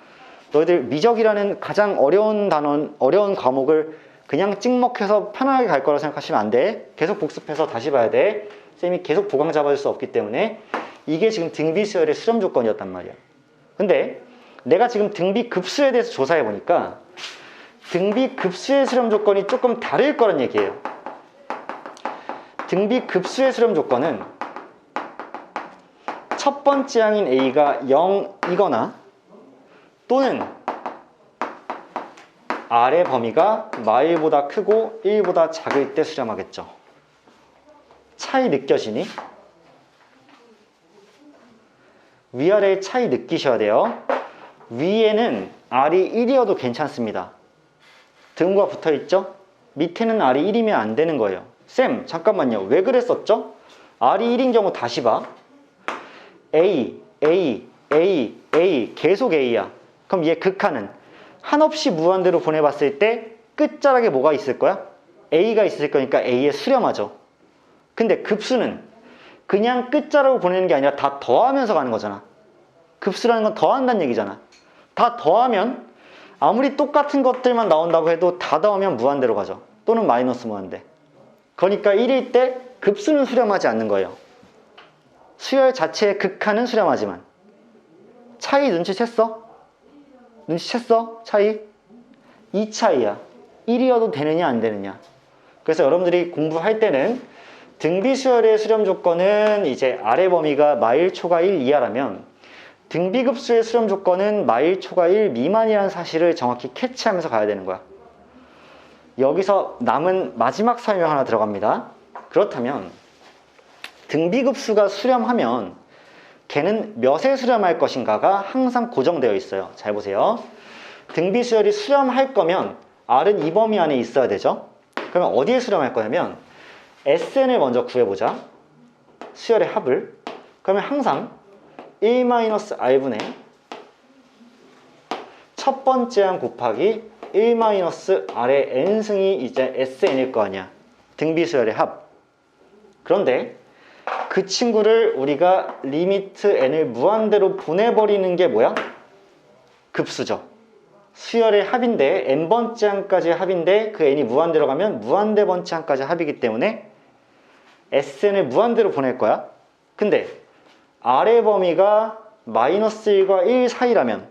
너희들 미적이라는 가장 어려운 단원, 어려운 과목을 그냥 찍먹해서 편하게 갈 거라고 생각하시면 안 돼. 계속 복습해서 다시 봐야 돼. 쌤이 계속 보강 잡아줄 수 없기 때문에 이게 지금 등비수열의 수렴 조건이었단 말이야. 근데 내가 지금 등비급수에 대해서 조사해 보니까 등비급수의 수렴 조건이 조금 다를 거란 얘기예요. 등비급수의 수렴 조건은 첫 번째 항인 a가 0이거나 또는 r의 범위가 -1보다 크고 1보다 작을 때 수렴하겠죠. 차이 느껴지니? 위아래의 차이 느끼셔야 돼요. 위에는 r이 1이어도 괜찮습니다. 등과 붙어있죠? 밑에는 r이 1이면 안 되는 거예요. 쌤 잠깐만요. 왜 그랬었죠? r이 1인 경우 다시 봐. a 계속 a야. 그럼 얘 극한은 한없이 무한대로 보내봤을 때 끝자락에 뭐가 있을 거야? a가 있을 거니까 a에 수렴하죠. 근데 급수는 그냥 끝자락으로 보내는 게 아니라 다 더하면서 가는 거잖아. 급수라는 건 더한다는 얘기잖아. 다 더하면 아무리 똑같은 것들만 나온다고 해도 다 더하면 무한대로 가죠. 또는 마이너스 무한대. 그러니까 1일 때 급수는 수렴하지 않는 거예요. 수열 자체의 극한은 수렴하지만. 차이 눈치챘어? 눈치챘어? 차이? 이 차이야. 1이어도 되느냐 안 되느냐. 그래서 여러분들이 공부할 때는 등비수열의 수렴 조건은 이제 아래 범위가 마일초가 1 이하라면 등비급수의 수렴 조건은 마일초가 1 미만이라는 사실을 정확히 캐치하면서 가야 되는 거야. 여기서 남은 마지막 설명 하나 들어갑니다. 그렇다면 등비급수가 수렴하면 걔는 몇에 수렴할 것인가가 항상 고정되어 있어요. 잘 보세요. 등비수열이 수렴할 거면 R은 이 범위 안에 있어야 되죠. 그러면 어디에 수렴할 거냐면 SN을 먼저 구해보자. 수열의 합을. 그러면 항상 1-R분의 첫 번째 항 곱하기 1-R의 n승이 이제 SN일 거 아니야. 등비수열의 합. 그런데 그 친구를 우리가 리미트 n을 무한대로 보내버리는 게 뭐야? 급수죠. 수열의 합인데 n번째 항까지 합인데 그 n이 무한대로 가면 무한대 번째 항까지 합이기 때문에 sn을 무한대로 보낼 거야. 근데 r의 범위가 -1과 1 사이라면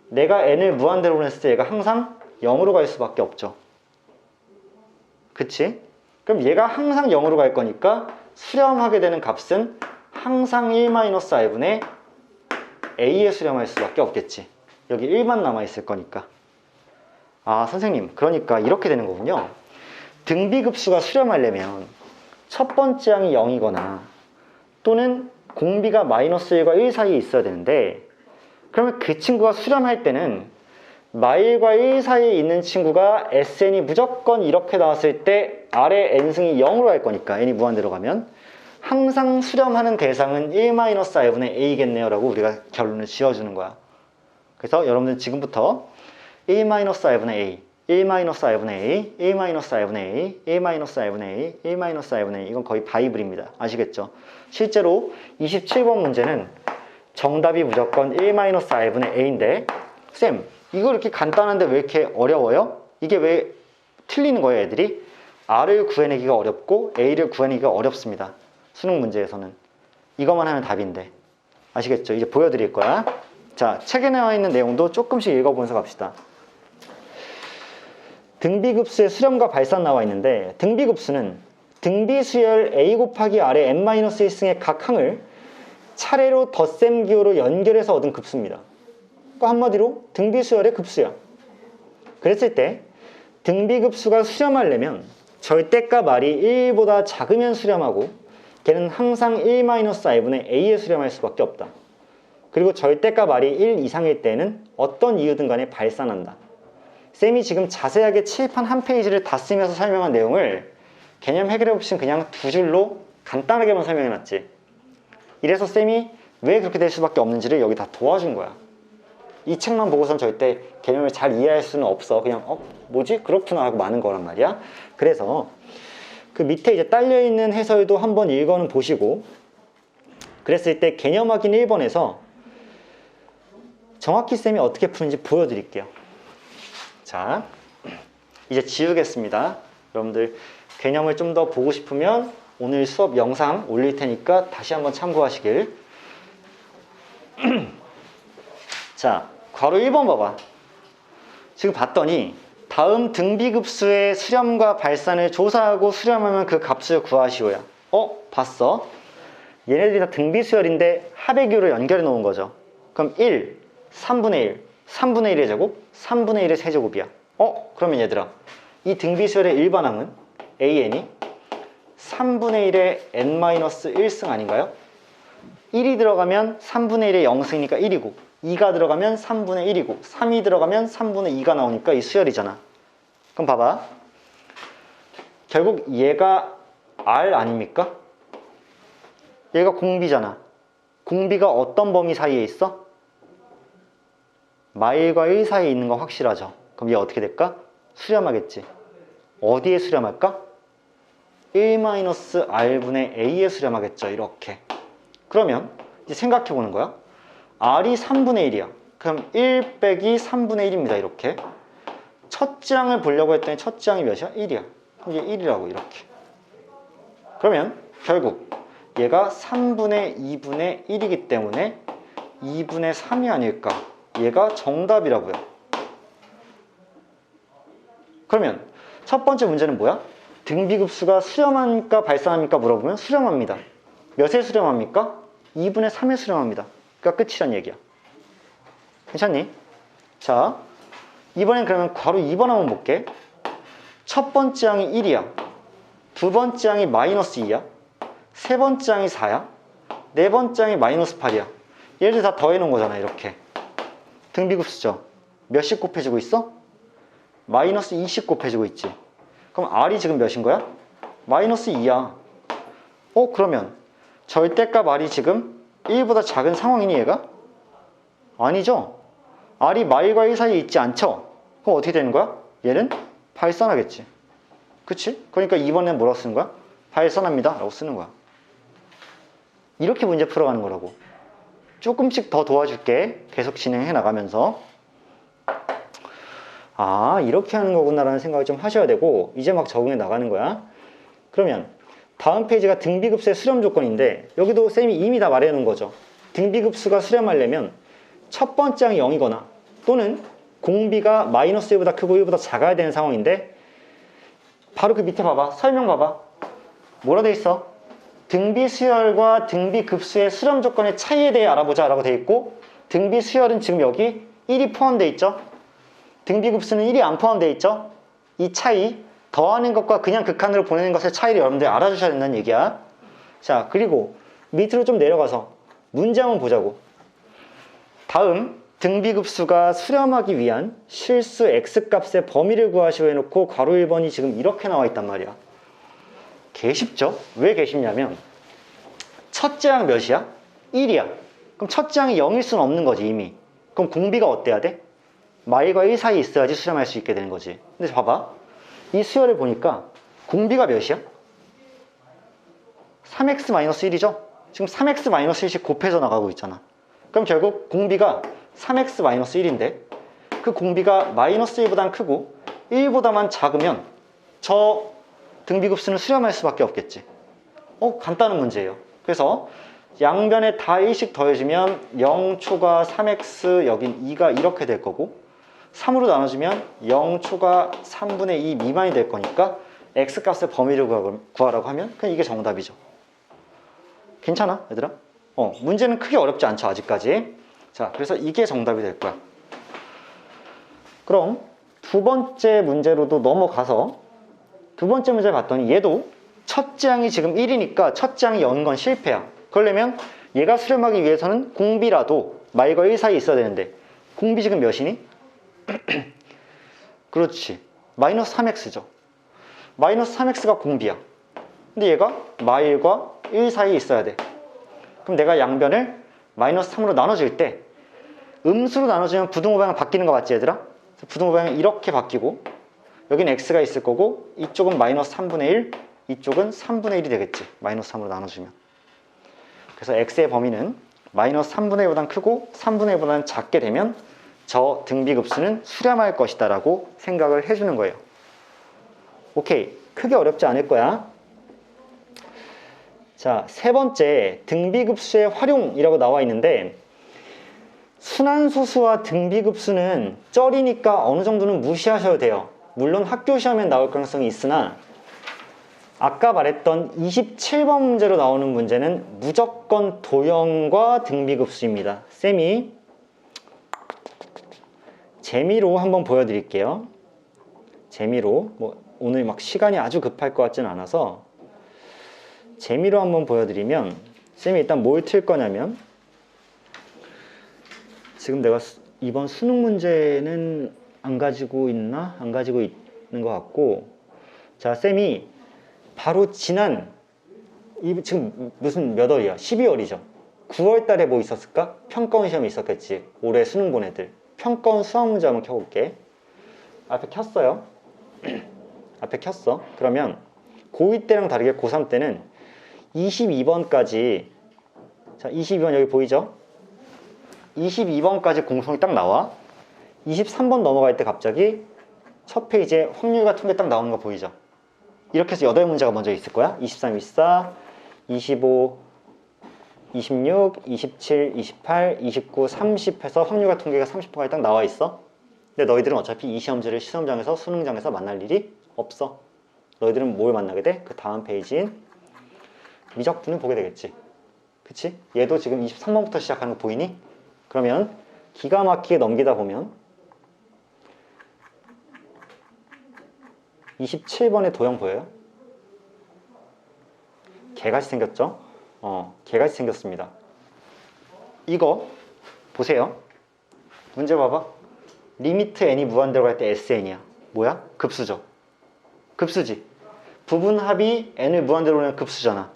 내가 n을 무한대로 보냈을 때 얘가 항상 0으로 갈 수밖에 없죠. 그치? 그럼 얘가 항상 0으로 갈 거니까 수렴하게 되는 값은 항상 1-R분의 A에 수렴할 수밖에 없겠지. 여기 1만 남아있을 거니까. 아 선생님 그러니까 이렇게 되는 거군요. 등비급수가 수렴하려면 첫 번째 항이 0이거나 또는 공비가 마이너스 1과 1 사이에 있어야 되는데, 그러면 그 친구가 수렴할 때는 마일과 1 사이에 있는 친구가 SN이 무조건 이렇게 나왔을 때 아래 n승이 0으로 갈 거니까, n이 무한대로 가면 항상 수렴하는 대상은 1-r분의 a겠네요 라고 우리가 결론을 지어주는 거야. 그래서 여러분들 지금부터 1-r분의 a, 1-r분의 a, 1-r분의 a, 1-r분의 a, 1-r분의 a, 이건 거의 바이블입니다. 아시겠죠? 실제로 27번 문제는 정답이 무조건 1-r분의 a인데, 쌤 이거 이렇게 간단한데 왜 이렇게 어려워요? 이게 왜 틀리는 거예요 애들이? r을 구해내기가 어렵고 a를 구해내기가 어렵습니다. 수능 문제에서는 이것만 하면 답인데. 아시겠죠? 이제 보여드릴 거야. 자, 책에 나와 있는 내용도 조금씩 읽어보면서 갑시다. 등비급수의 수렴과 발산 나와 있는데, 등비급수는 등비수열 a 곱하기 r의 n-1승의 각 항을 차례로 덧셈 기호로 연결해서 얻은 급수입니다. 그러니까 한마디로 등비수열의 급수야. 그랬을 때 등비급수가 수렴하려면 절대값 r이 1보다 작으면 수렴하고, 걔는 항상 1-r분의 a에 수렴할 수밖에 없다. 그리고 절대값 r이 1 이상일 때는 어떤 이유든 간에 발산한다. 쌤이 지금 자세하게 칠판 한 페이지를 다 쓰면서 설명한 내용을 개념 해결해 보시면 그냥 두 줄로 간단하게만 설명해 놨지. 이래서 쌤이 왜 그렇게 될 수밖에 없는지를 여기 다 도와준 거야. 이 책만 보고선 절대 개념을 잘 이해할 수는 없어. 그냥 뭐지? 그렇구나 하고 마는 거란 말이야. 그래서 그 밑에 이제 딸려있는 해설도 한번 읽어는 보시고, 그랬을 때 개념 확인 1번에서 정확히 쌤이 어떻게 푸는지 보여드릴게요. 자, 이제 지우겠습니다. 여러분들 개념을 좀 더 보고 싶으면 오늘 수업 영상 올릴 테니까 다시 한번 참고하시길. 자, 괄호 1번 봐봐. 지금 봤더니 다음 등비급수의 수렴과 발산을 조사하고 수렴하면 그 값을 구하시오야. 봤어? 얘네들이 다 등비수열인데 합의 기호로 연결해 놓은 거죠. 그럼 1, 3분의 1, 3분의 1의 제곱, 3분의 1의 세제곱이야. 그러면 얘들아, 이 등비수열의 일반항은 an이 3분의 1의 n-1승 아닌가요? 1이 들어가면 3분의 1의 0승이니까 1이고, 2가 들어가면 3분의 1이고, 3이 들어가면 3분의 2가 나오니까 이 수열이잖아. 그럼 봐봐. 결국 얘가 R 아닙니까? 얘가 공비잖아. 공비가 어떤 범위 사이에 있어? 마일과 1 사이에 있는 거 확실하죠? 그럼 얘 어떻게 될까? 수렴하겠지. 어디에 수렴할까? 1-r분의 a에 수렴하겠죠. 이렇게. 그러면 이제 생각해 보는 거야. r이 3분의 1이야. 그럼 1 빼기 3분의 1입니다. 이렇게. 첫째 항을 보려고 했더니 첫째 항이 몇이야? 1이야. 그럼 얘 1이라고 이렇게. 그러면 결국 얘가 3분의 2분의 1이기 때문에 2분의 3이 아닐까. 얘가 정답이라고요. 그러면 첫 번째 문제는 뭐야? 등비급수가 수렴합니까? 발산합니까? 물어보면 수렴합니다. 몇에 수렴합니까? 2분의 3에 수렴합니다. 그러니까 끝이란 얘기야. 괜찮니? 자, 이번엔 그러면 괄호 2번 한번 볼게. 첫 번째 항이 1이야. 두 번째 항이 마이너스 2야. 세 번째 항이 4야. 네 번째 항이 마이너스 8이야. 얘를 다 더해 놓은 거잖아. 이렇게. 등비급수죠. 몇씩 곱해지고 있어? 마이너스 20 곱해지고 있지. 그럼 r이 지금 몇인 거야? 마이너스 2야. 그러면 절대값 r이 지금 1보다 작은 상황이니 얘가? 아니죠. r이 마일과 1 사이에 있지 않죠? 그럼 어떻게 되는 거야? 얘는 발산하겠지. 그치? 그러니까 이번엔 뭐라고 쓰는 거야? 발산합니다 라고 쓰는 거야. 이렇게 문제 풀어가는 거라고. 조금씩 더 도와줄게. 계속 진행해 나가면서. 이렇게 하는 거구나 라는 생각을 좀 하셔야 되고, 이제 막 적응해 나가는 거야. 그러면 다음 페이지가 등비급수의 수렴 조건인데, 여기도 쌤이 이미 다 말해 놓은 거죠. 등비급수가 수렴하려면 첫 번째 항이 0이거나 또는 공비가 마이너스 1보다 크고 1보다 작아야 되는 상황인데, 바로 그 밑에 봐봐. 설명 봐봐. 뭐라 돼 있어? 등비수열과 등비급수의 수렴 조건의 차이에 대해 알아보자 라고 돼 있고, 등비수열은 지금 여기 1이 포함되어 있죠. 등비급수는 1이 안 포함되어 있죠. 이 차이, 더하는 것과 그냥 극한으로 보내는 것의 차이를 여러분들 알아주셔야 된다는 얘기야. 자, 그리고 밑으로 좀 내려가서 문제 한번 보자고. 다음 등비급수가 수렴하기 위한 실수 x값의 범위를 구하시오 해놓고 괄호 1번이 지금 이렇게 나와 있단 말이야. 개 쉽죠? 왜 개 쉽냐면 첫째 항 몇이야? 1이야. 그럼 첫째 항이 0일 수는 없는 거지 이미. 그럼 공비가 어때야 돼? 마일과 1 사이에 있어야지 수렴할 수 있게 되는 거지. 근데 봐봐. 이 수열을 보니까 공비가 몇이야? 3x-1이죠? 지금 3x-1씩 곱해서 나가고 있잖아. 그럼 결국 공비가 3x-1인데 그 공비가 -1보단 크고 1보다만 작으면 저 등비급수는 수렴할 수밖에 없겠지. 간단한 문제예요. 그래서 양변에 다 1씩 더해주면 0초가 3x 여긴 2가 이렇게 될 거고 3으로 나눠주면 0초가 3분의 2 미만이 될 거니까 x값의 범위를 구하라고 하면 그냥 이게 정답이죠. 괜찮아 얘들아? 문제는 크게 어렵지 않죠 아직까지. 자, 그래서 이게 정답이 될 거야. 그럼 두 번째 문제로도 넘어가서 두 번째 문제 봤더니 얘도 첫째 항이 지금 1이니까 첫째 항이 0인 건 실패야. 그러려면 얘가 수렴하기 위해서는 공비라도 말과 1 사이에 있어야 되는데 공비 지금 몇이니? 그렇지. -3x죠. -3x가 공비야. 근데 얘가 마일과 1 사이에 있어야 돼. 그럼 내가 양변을 -3으로 나눠줄 때 음수로 나눠주면 부등호 방향 바뀌는 거 맞지 얘들아? 부등호 방향이 이렇게 바뀌고 여기는 x가 있을 거고 이쪽은 -3분의 1 이쪽은 3분의 1이 되겠지. -3으로 나눠주면. 그래서 x의 범위는 -3분의 1보단 크고 3분의 1보다는 작게 되면 저 등비급수는 수렴할 것이다 라고 생각을 해주는 거예요. 오케이. 크게 어렵지 않을 거야. 자, 세 번째 등비급수의 활용이라고 나와 있는데 순환소수와 등비급수는 쩔이니까 어느 정도는 무시하셔도 돼요. 물론 학교 시험에 나올 가능성이 있으나 아까 말했던 27번 문제로 나오는 문제는 무조건 도형과 등비급수입니다. 쌤이 재미로 한번 보여드릴게요. 재미로 오늘 막 시간이 아주 급할 것 같진 않아서 재미로 한번 보여드리면 쌤이 일단 뭘 틀 거냐면 지금 내가 이번 수능 문제는 안 가지고 있나? 안 가지고 있는 것 같고 자 쌤이 바로 지난 지금 무슨 몇 월이야? 12월이죠. 9월 달에 뭐 있었을까? 평가원 시험이 있었겠지. 올해 수능 본 애들. 평가원 수학 문제 한번 켜볼게. 앞에 켰어요. 앞에 켰어. 그러면 고2 때랑 다르게 고3 때는 22번까지 자 22번 여기 보이죠? 22번까지 공통이 딱 나와. 23번 넘어갈 때 갑자기 첫 페이지에 확률 같은 게 딱 나오는 거 보이죠? 이렇게 해서 8문제가 먼저 있을 거야. 23, 24, 25, 26, 27, 28, 29, 30 해서 확률과 통계가 30%까지 딱 나와 있어. 근데 너희들은 어차피 이 시험지를 시험장에서 수능장에서 만날 일이 없어. 너희들은 뭘 만나게 돼? 그 다음 페이지인 미적분을 보게 되겠지. 그치? 얘도 지금 23번부터 시작하는 거 보이니? 그러면 기가 막히게 넘기다 보면 27번의 도형 보여요? 개같이 생겼죠? 개같이 생겼습니다. 이거 보세요. 문제 봐봐. 리미트 n이 무한대로 갈 때 SN이야. 뭐야? 급수죠. 급수지. 부분합이 n을 무한대로 오면 급수잖아.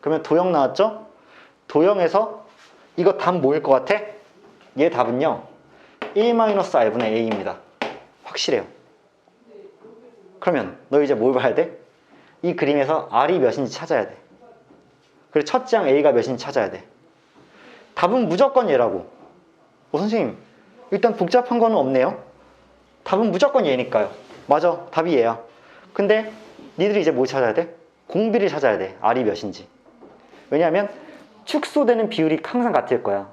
그러면 도형 나왔죠? 도형에서 이거 답 뭐일 것 같아? 얘 답은요 1-r분의 a입니다. 확실해요. 그러면 너 이제 뭘 봐야 돼? 이 그림에서 r이 몇인지 찾아야 돼. 그리고 첫째 항 a가 몇인지 찾아야 돼. 답은 무조건 얘라고. 선생님 일단 복잡한 거는 없네요. 답은 무조건 얘니까요. 맞아, 답이 얘야. 근데 니들이 이제 뭘 찾아야 돼? 공비를 찾아야 돼. r이 몇인지. 왜냐하면 축소되는 비율이 항상 같을 거야.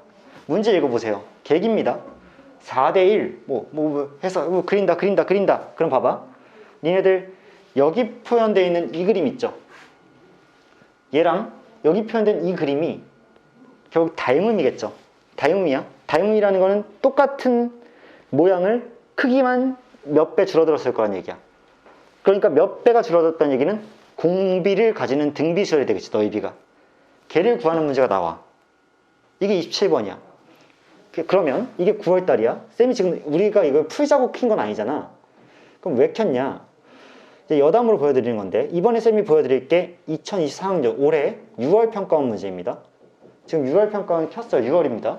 문제 읽어보세요. 객입니다. 4대1 해서 그린다. 그럼 봐봐. 니네들 여기 표현되어 있는 이 그림 있죠? 얘랑 여기 표현된 이 그림이 결국 다용음이겠죠. 다용음이야. 다용음이라는 거는 똑같은 모양을 크기만 몇 배 줄어들었을 거란 얘기야. 그러니까 몇 배가 줄어들었다는 얘기는 공비를 가지는 등비수열이 되겠지, 너희 비가. 걔를 구하는 문제가 나와. 이게 27번이야. 그러면 이게 9월달이야. 쌤이 지금 우리가 이걸 풀자고 킨 건 아니잖아. 그럼 왜 켰냐? 이제 여담으로 보여드리는 건데, 이번에 쌤이 보여드릴 게 2024학년 올해 6월 평가원 문제입니다. 지금 6월 평가원 켰어요. 6월입니다.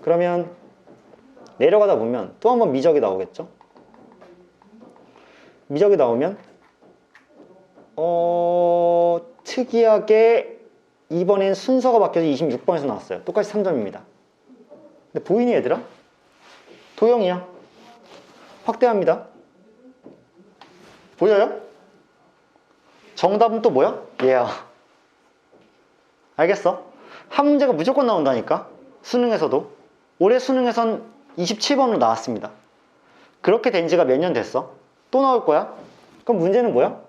그러면 내려가다 보면 또 한번 미적이 나오겠죠? 미적이 나오면 특이하게 이번엔 순서가 바뀌어서 26번에서 나왔어요. 똑같이 3점입니다. 근데 보이니 얘들아? 도형이야. 확대합니다. 보여요? 정답은 또 뭐야? 얘야. 알겠어? 한 문제가 무조건 나온다니까? 수능에서도. 올해 수능에선 27번으로 나왔습니다. 그렇게 된 지가 몇 년 됐어? 또 나올 거야? 그럼 문제는 뭐야?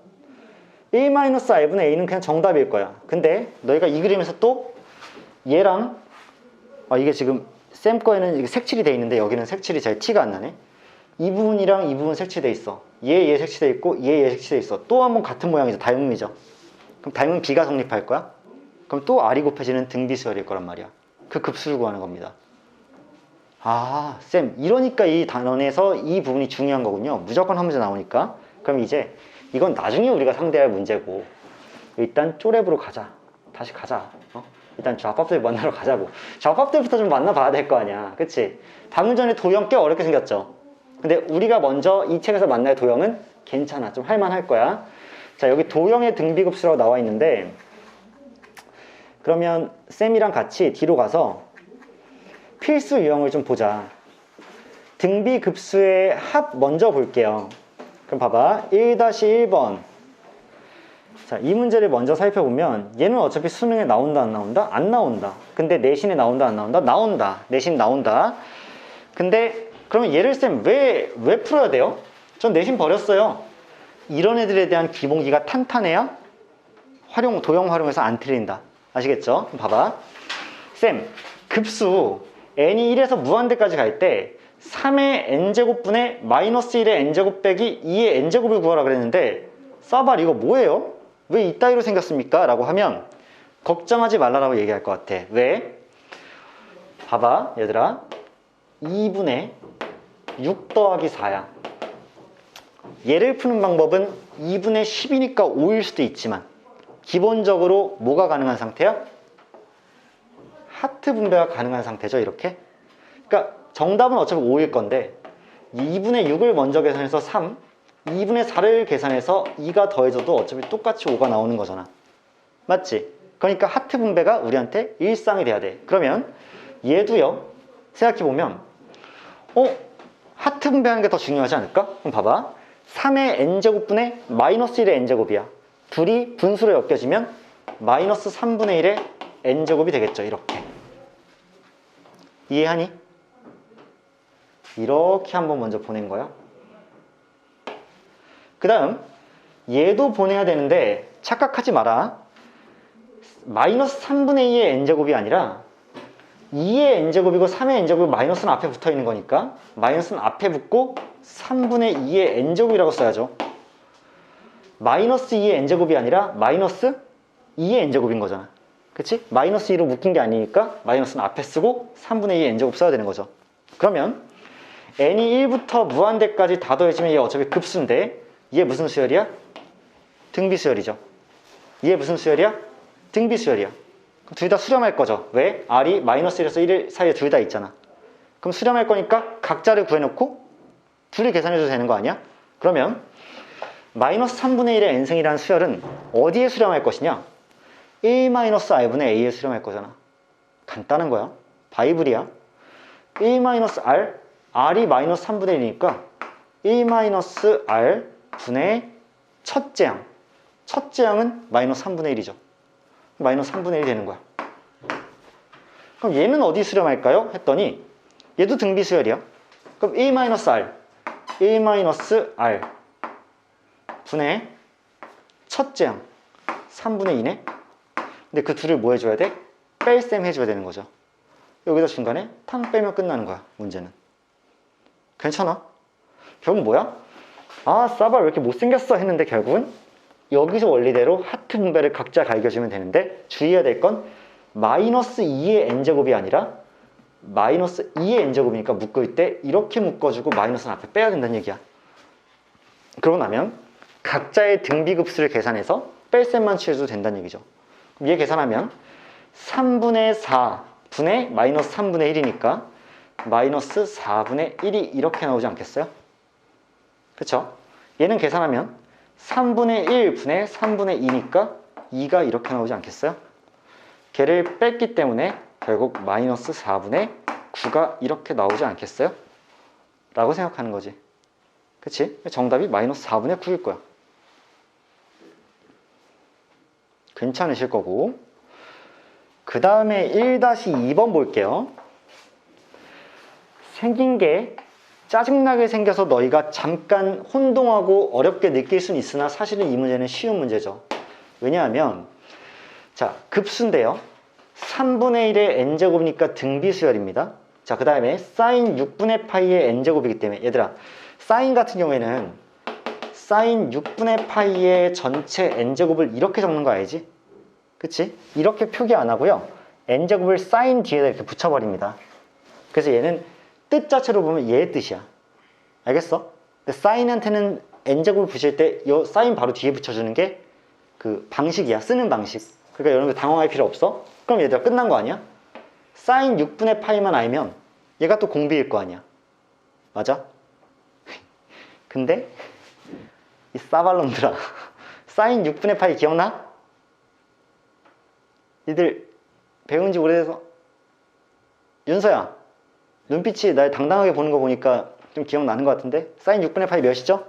1-r분의 a는 그냥 정답일 거야. 근데 너희가 이 그림에서 또 얘랑 이게 지금 쌤 거에는 이게 색칠이 돼 있는데 여기는 색칠이 잘 티가 안 나네. 이 부분이랑 이 부분 색칠돼 있어. 얘 색칠돼 있고 얘 색칠돼 있어. 또 한 번 같은 모양이죠. 닮음이죠. 그럼 닮음 B가 성립할 거야? 그럼 또 R이 곱해지는 등비수열일 거란 말이야. 그 급수를 구하는 겁니다. 아, 쌤, 이러니까 이 단원에서 이 부분이 중요한 거군요. 무조건 한 문제 나오니까. 그럼 이제 이건 나중에 우리가 상대할 문제고, 일단 쪼랩으로 가자. 다시 가자. 일단 좌법들 만나러 가자고. 좌법들부터 좀 만나봐야 될 거 아니야. 그치? 방금 전에 도형 꽤 어렵게 생겼죠? 근데 우리가 먼저 이 책에서 만날 도형은 괜찮아. 좀 할만할 거야. 자, 여기 도형의 등비급수라고 나와 있는데, 그러면 쌤이랑 같이 뒤로 가서 필수 유형을 좀 보자. 등비급수의 합 먼저 볼게요. 그럼 봐봐. 1-1번. 자, 이 문제를 먼저 살펴보면 얘는 어차피 수능에 나온다 안 나온다? 안 나온다. 근데 내신에 나온다 안 나온다? 나온다. 내신 나온다. 근데 그러면 얘를 쌤 왜 풀어야 돼요? 전 내신 버렸어요. 이런 애들에 대한 기본기가 탄탄해야 도형 활용해서 안 틀린다. 아시겠죠? 그럼 봐봐. 쌤, 급수 n이 1에서 무한대까지 갈 때 3의 n제곱분의 마이너스 1의 n제곱 빼기 2의 n제곱을 구하라 그랬는데, 싸발 이거 뭐예요? 왜 이따위로 생겼습니까? 라고 하면 걱정하지 말라라고 얘기할 것 같아. 왜? 봐봐 얘들아, 2분의 6 더하기 4야. 얘를 푸는 방법은 2분의 10이니까 5일 수도 있지만 기본적으로 뭐가 가능한 상태야? 하트 분배가 가능한 상태죠. 이렇게. 그러니까 정답은 어차피 5일 건데 2분의 6을 먼저 계산해서 3, 2분의 4를 계산해서 2가 더해져도 어차피 똑같이 5가 나오는 거잖아. 맞지? 그러니까 하트 분배가 우리한테 일상이 돼야 돼. 그러면 얘도요, 생각해보면 하트 분배하는 게 더 중요하지 않을까? 그럼 봐봐. 3의 n제곱분의 마이너스 1의 n제곱이야. 둘이 분수로 엮여지면 마이너스 3분의 1의 n제곱이 되겠죠. 이렇게. 이해하니? 이렇게 한번 먼저 보낸 거야. 그 다음 얘도 보내야 되는데 착각하지 마라. 마이너스 3분의 2의 n제곱이 아니라 2의 n제곱이고 3의 n제곱이 마이너스는 앞에 붙어 있는 거니까 마이너스는 앞에 붙고 3분의 2의 n제곱이라고 써야죠. 마이너스 2의 n제곱이 아니라 마이너스 2의 n제곱인 거잖아. 그치? 마이너스 2로 묶인 게 아니니까 마이너스는 앞에 쓰고 3분의 2의 n제곱 써야 되는 거죠. 그러면 n이 1부터 무한대까지 다 더해지면 얘 어차피 급수인데 얘 무슨 수열이야? 등비수열이죠. 얘 무슨 수열이야? 등비수열이야. 그럼 둘 다 수렴할 거죠. 왜? r이 마이너스 1에서 1 사이에 둘 다 있잖아. 그럼 수렴할 거니까 각자를 구해놓고 둘을 계산해도 되는 거 아니야? 그러면 마이너스 3분의 1의 n승이라는 수열은 어디에 수렴할 것이냐? 1-r분의 a에 수렴할 거잖아. 간단한 거야. 바이블이야. 1-r, r이 마이너스 3분의 1이니까 1-r 분의 첫째 항. 첫째 항은 마이너스 3분의 1이죠. 마이너스 3분의 1이 되는 거야. 그럼 얘는 어디 수렴할까요? 했더니 얘도 등비수열이야. 그럼 1-r, 1-r 분의 첫째 항 3분의 2네. 근데 그 둘을 뭐 해줘야 돼? 뺄셈 해줘야 되는 거죠. 여기서 중간에 탕 빼면 끝나는 거야. 문제는. 괜찮아? 결국 뭐야? 아, 싸발 왜 이렇게 못생겼어 했는데 결국은 여기서 원리대로 하트 분배를 각자 갈겨주면 되는데 주의해야 될 건 마이너스 2의 n제곱이 아니라 마이너스 2의 n제곱이니까 묶을 때 이렇게 묶어주고 마이너스는 앞에 빼야 된다는 얘기야. 그러고 나면 각자의 등비급수를 계산해서 뺄셈만 취해도 된다는 얘기죠. 그럼 얘 계산하면 3분의 4분의 마이너스 3분의 1이니까 마이너스 4분의 1이 이렇게 나오지 않겠어요? 그쵸? 얘는 계산하면 3분의 1분의 3분의 2니까 2가 이렇게 나오지 않겠어요? 걔를 뺐기 때문에 결국 마이너스 4분의 9가 이렇게 나오지 않겠어요? 라고 생각하는 거지. 그치? 정답이 마이너스 4분의 9일 거야. 괜찮으실 거고. 그 다음에 1-2번 볼게요. 생긴 게 짜증나게 생겨서 너희가 잠깐 혼동하고 어렵게 느낄 수는 있으나 사실은 이 문제는 쉬운 문제죠. 왜냐하면 자, 급수인데요. 3분의 1의 n제곱이니까 등비수열입니다. 자, 그 다음에 사인 6분의 파이의 n제곱이기 때문에 얘들아, 사인 같은 경우에는 사인 6분의 파이의 전체 n제곱을 이렇게 적는 거 알지? 그치? 이렇게 표기 안 하고요. n제곱을 사인 뒤에다 이렇게 붙여버립니다. 그래서 얘는 뜻 자체로 보면 얘의 뜻이야. 알겠어? 근데 사인한테는 n제곱을 붙일 때 이 사인 바로 뒤에 붙여주는 게 그 방식이야. 쓰는 방식. 그러니까 여러분들 당황할 필요 없어. 그럼 얘들아 끝난 거 아니야? 사인 6분의 파이만 알면 얘가 또 공비일 거 아니야. 맞아? 근데 이 싸발놈들아 사인 6분의 파이 기억나? 니들 배운 지 오래돼서 윤서야 눈빛이 날 당당하게 보는 거 보니까 좀 기억나는 것 같은데 사인 6분의 파이 몇이죠?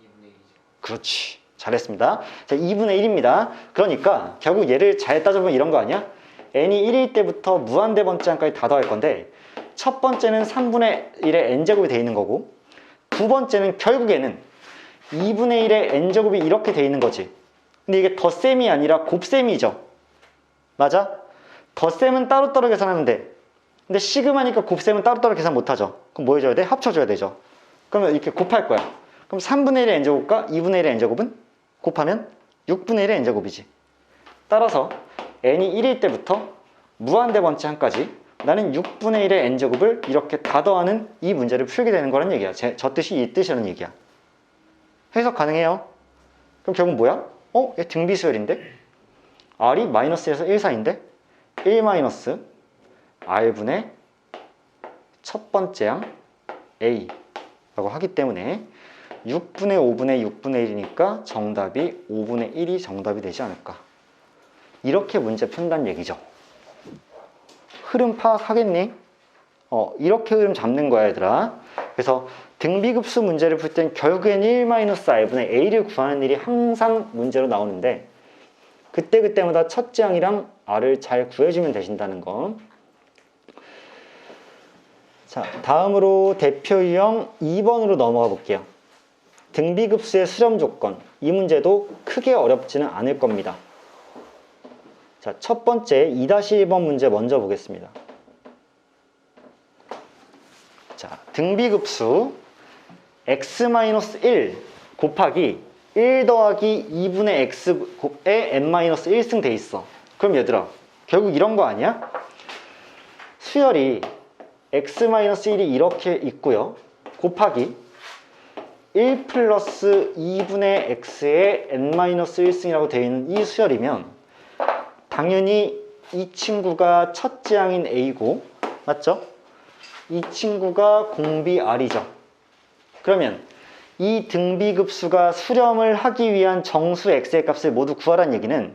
2분의 1이죠. 그렇지, 잘했습니다. 자, 2분의 1입니다. 그러니까 결국 얘를 잘 따져보면 이런 거 아니야? n이 1일 때부터 무한대번째항까지 다 더할 건데 첫 번째는 3분의 1의 n제곱이 돼 있는 거고 두 번째는 결국에는 2분의 1의 n제곱이 이렇게 돼 있는 거지. 근데 이게 덧셈이 아니라 곱셈이죠. 맞아? 덧셈은 따로따로 계산하면 돼. 근데 시그마니까 곱셈은 따로따로 계산 못하죠. 그럼 뭐 해줘야 돼? 합쳐줘야 되죠. 그러면 이렇게 곱할 거야. 그럼 3분의 1의 n제곱과 2분의 1의 n제곱은 곱하면 6분의 1의 n제곱이지. 따라서 n이 1일 때부터 무한대번째항까지 나는 6분의 1의 n제곱을 이렇게 다 더하는 이 문제를 풀게 되는 거란 얘기야. 저 뜻이 이 뜻이라는 얘기야. 해석 가능해요. 그럼 결국 뭐야? 얘 등비수열인데? r이 마이너스 1에서 1 사이인데? 1 마이너스 r분의 첫 번째항 a 라고 하기 때문에 6분의 5분의 6분의 1이니까 정답이 5분의 1이 정답이 되지 않을까. 이렇게 문제 푼다는 얘기죠. 흐름 파악하겠니? 이렇게 흐름 잡는 거야 얘들아. 그래서 등비급수 문제를 풀 땐 결국엔 1-r분의 a를 구하는 일이 항상 문제로 나오는데 그때마다 첫째 항이랑 r을 잘 구해주면 되신다는 거. 자, 다음으로 대표 유형 2번으로 넘어가 볼게요. 등비급수의 수렴 조건. 이 문제도 크게 어렵지는 않을 겁니다. 자, 첫 번째 2-1번 문제 먼저 보겠습니다. 자, 등비급수 x-1 곱하기 1 더하기 2분의 x에 n-1승 돼 있어. 그럼 얘들아 결국 이런 거 아니야? 수열이 x-1이 이렇게 있고요. 곱하기 1 플러스 2분의 x에 n-1승이라고 되어 있는 이 수열이면 당연히 이 친구가 첫째 항인 a고 맞죠? 이 친구가 공비 r이죠. 그러면 이 등비급수가 수렴을 하기 위한 정수 x의 값을 모두 구하라는 얘기는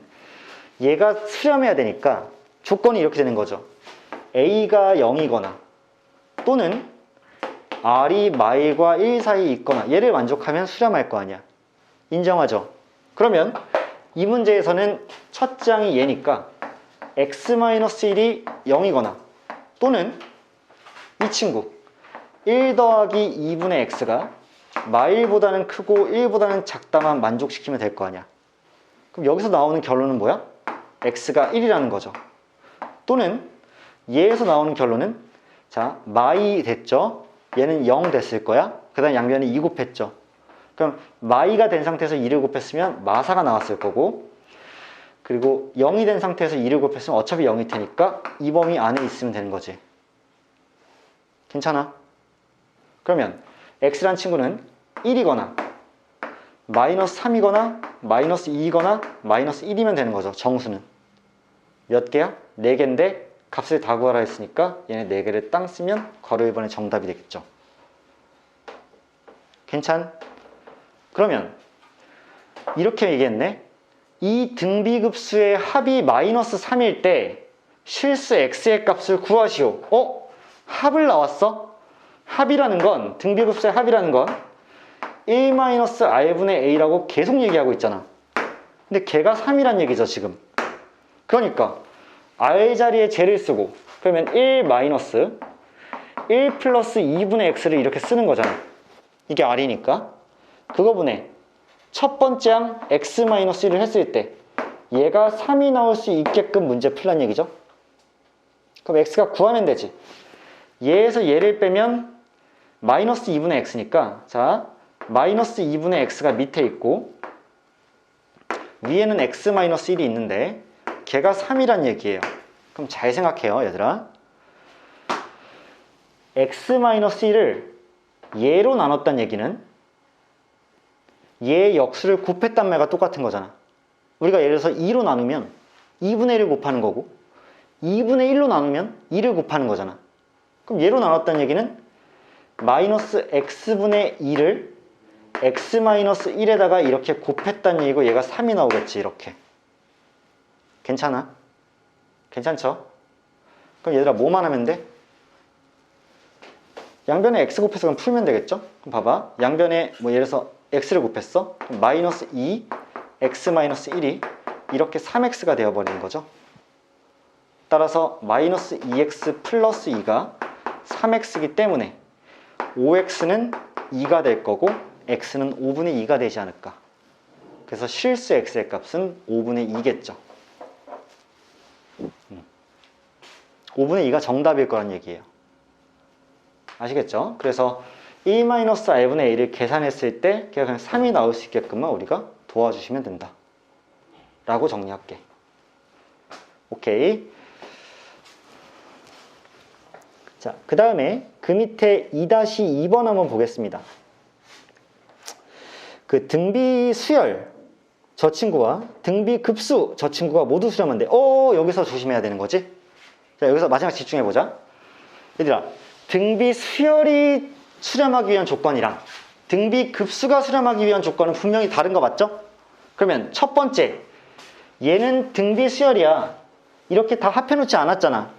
얘가 수렴해야 되니까 조건이 이렇게 되는 거죠. a가 0이거나 또는 r이 마일과 1 사이에 있거나 얘를 만족하면 수렴할 거 아니야. 인정하죠? 그러면 이 문제에서는 첫째 항이 얘니까 x-1이 0이거나 또는 이 친구 1 더하기 2분의 x가 마일보다는 크고 1보다는 작다만 만족시키면 될 거 아니야. 그럼 여기서 나오는 결론은 뭐야? x가 1이라는 거죠. 또는 얘에서 나오는 결론은 자, 마이 됐죠? 얘는 0 됐을 거야. 그 다음에 양변에 2 곱했죠. 그럼 마이가 된 상태에서 2를 곱했으면 마사가 나왔을 거고, 그리고 0이 된 상태에서 2를 곱했으면 어차피 0일 테니까 이 범위 안에 있으면 되는 거지. 괜찮아? 그러면 x란 친구는 1이거나 마이너스 3이거나 마이너스 2이거나 마이너스 1이면 되는 거죠. 정수는 몇 개야? 4개인데 값을 다 구하라 했으니까 얘네 4개를 땅 쓰면 괄호 1번의 정답이 되겠죠. 괜찮? 그러면 이렇게 얘기했네. 이 등비급수의 합이 마이너스 3일 때 실수 x의 값을 구하시오. 합을 나왔어? 합이라는 건, 등비급수의 합이라는 건 1-r분의 a라고 계속 얘기하고 있잖아. 근데 걔가 3이란 얘기죠 지금. 그러니까 r 자리에 제를 쓰고, 그러면 1 플러스 2분의 x를 이렇게 쓰는 거잖아. 이게 r이니까 그거분의 첫 번째 항 x-1을 했을 때 얘가 3이 나올 수 있게끔 문제 풀란 얘기죠. 그럼 x가 구하면 되지. 얘에서 얘를 빼면 마이너스 2분의 x니까, 자, 마이너스 2분의 x가 밑에 있고 위에는 x-1이 있는데 걔가 3이란 얘기예요. 그럼 잘 생각해요 얘들아. x-1을 얘로 나눴다는 얘기는 얘의 역수를 곱했단 말과 똑같은 거잖아. 우리가 예를 들어서 2로 나누면 2분의 1을 곱하는 거고, 2분의 1로 나누면 2를 곱하는 거잖아. 그럼 얘로 나눴다는 얘기는 마이너스 x분의 2를 x-1에다가 이렇게 곱했다는 얘기고, 얘가 3이 나오겠지. 이렇게. 괜찮아? 괜찮죠? 그럼 얘들아 뭐만 하면 돼? 양변에 x 곱해서 그럼 풀면 되겠죠? 그럼 봐봐. 양변에 뭐 예를 들어서 x를 곱했어? 그럼 마이너스 2 x-1이 이렇게 3x가 되어버리는 거죠. 따라서 마이너스 2x 플러스 2가 3x이기 때문에 5x는 2가 될 거고 x는 5분의 2가 되지 않을까. 그래서 실수 x의 값은 5분의 2겠죠. 5분의 2가 정답일 거란 얘기예요. 아시겠죠? 그래서 1-r분의 a를 계산했을 때 걔가 그냥 3이 나올 수 있게끔만 우리가 도와주시면 된다 라고 정리할게. 오케이. 자, 그 다음에 그 밑에 2-2번 한번 보겠습니다. 그 등비 수열 저 친구와 등비 급수 저 친구가 모두 수렴하면 돼. 여기서 조심해야 되는 거지. 자, 여기서 마지막 집중해보자. 얘들아, 등비 수열이 수렴하기 위한 조건이랑 등비 급수가 수렴하기 위한 조건은 분명히 다른 거 맞죠? 그러면 첫 번째, 얘는 등비 수열이야. 이렇게 다 합해놓지 않았잖아.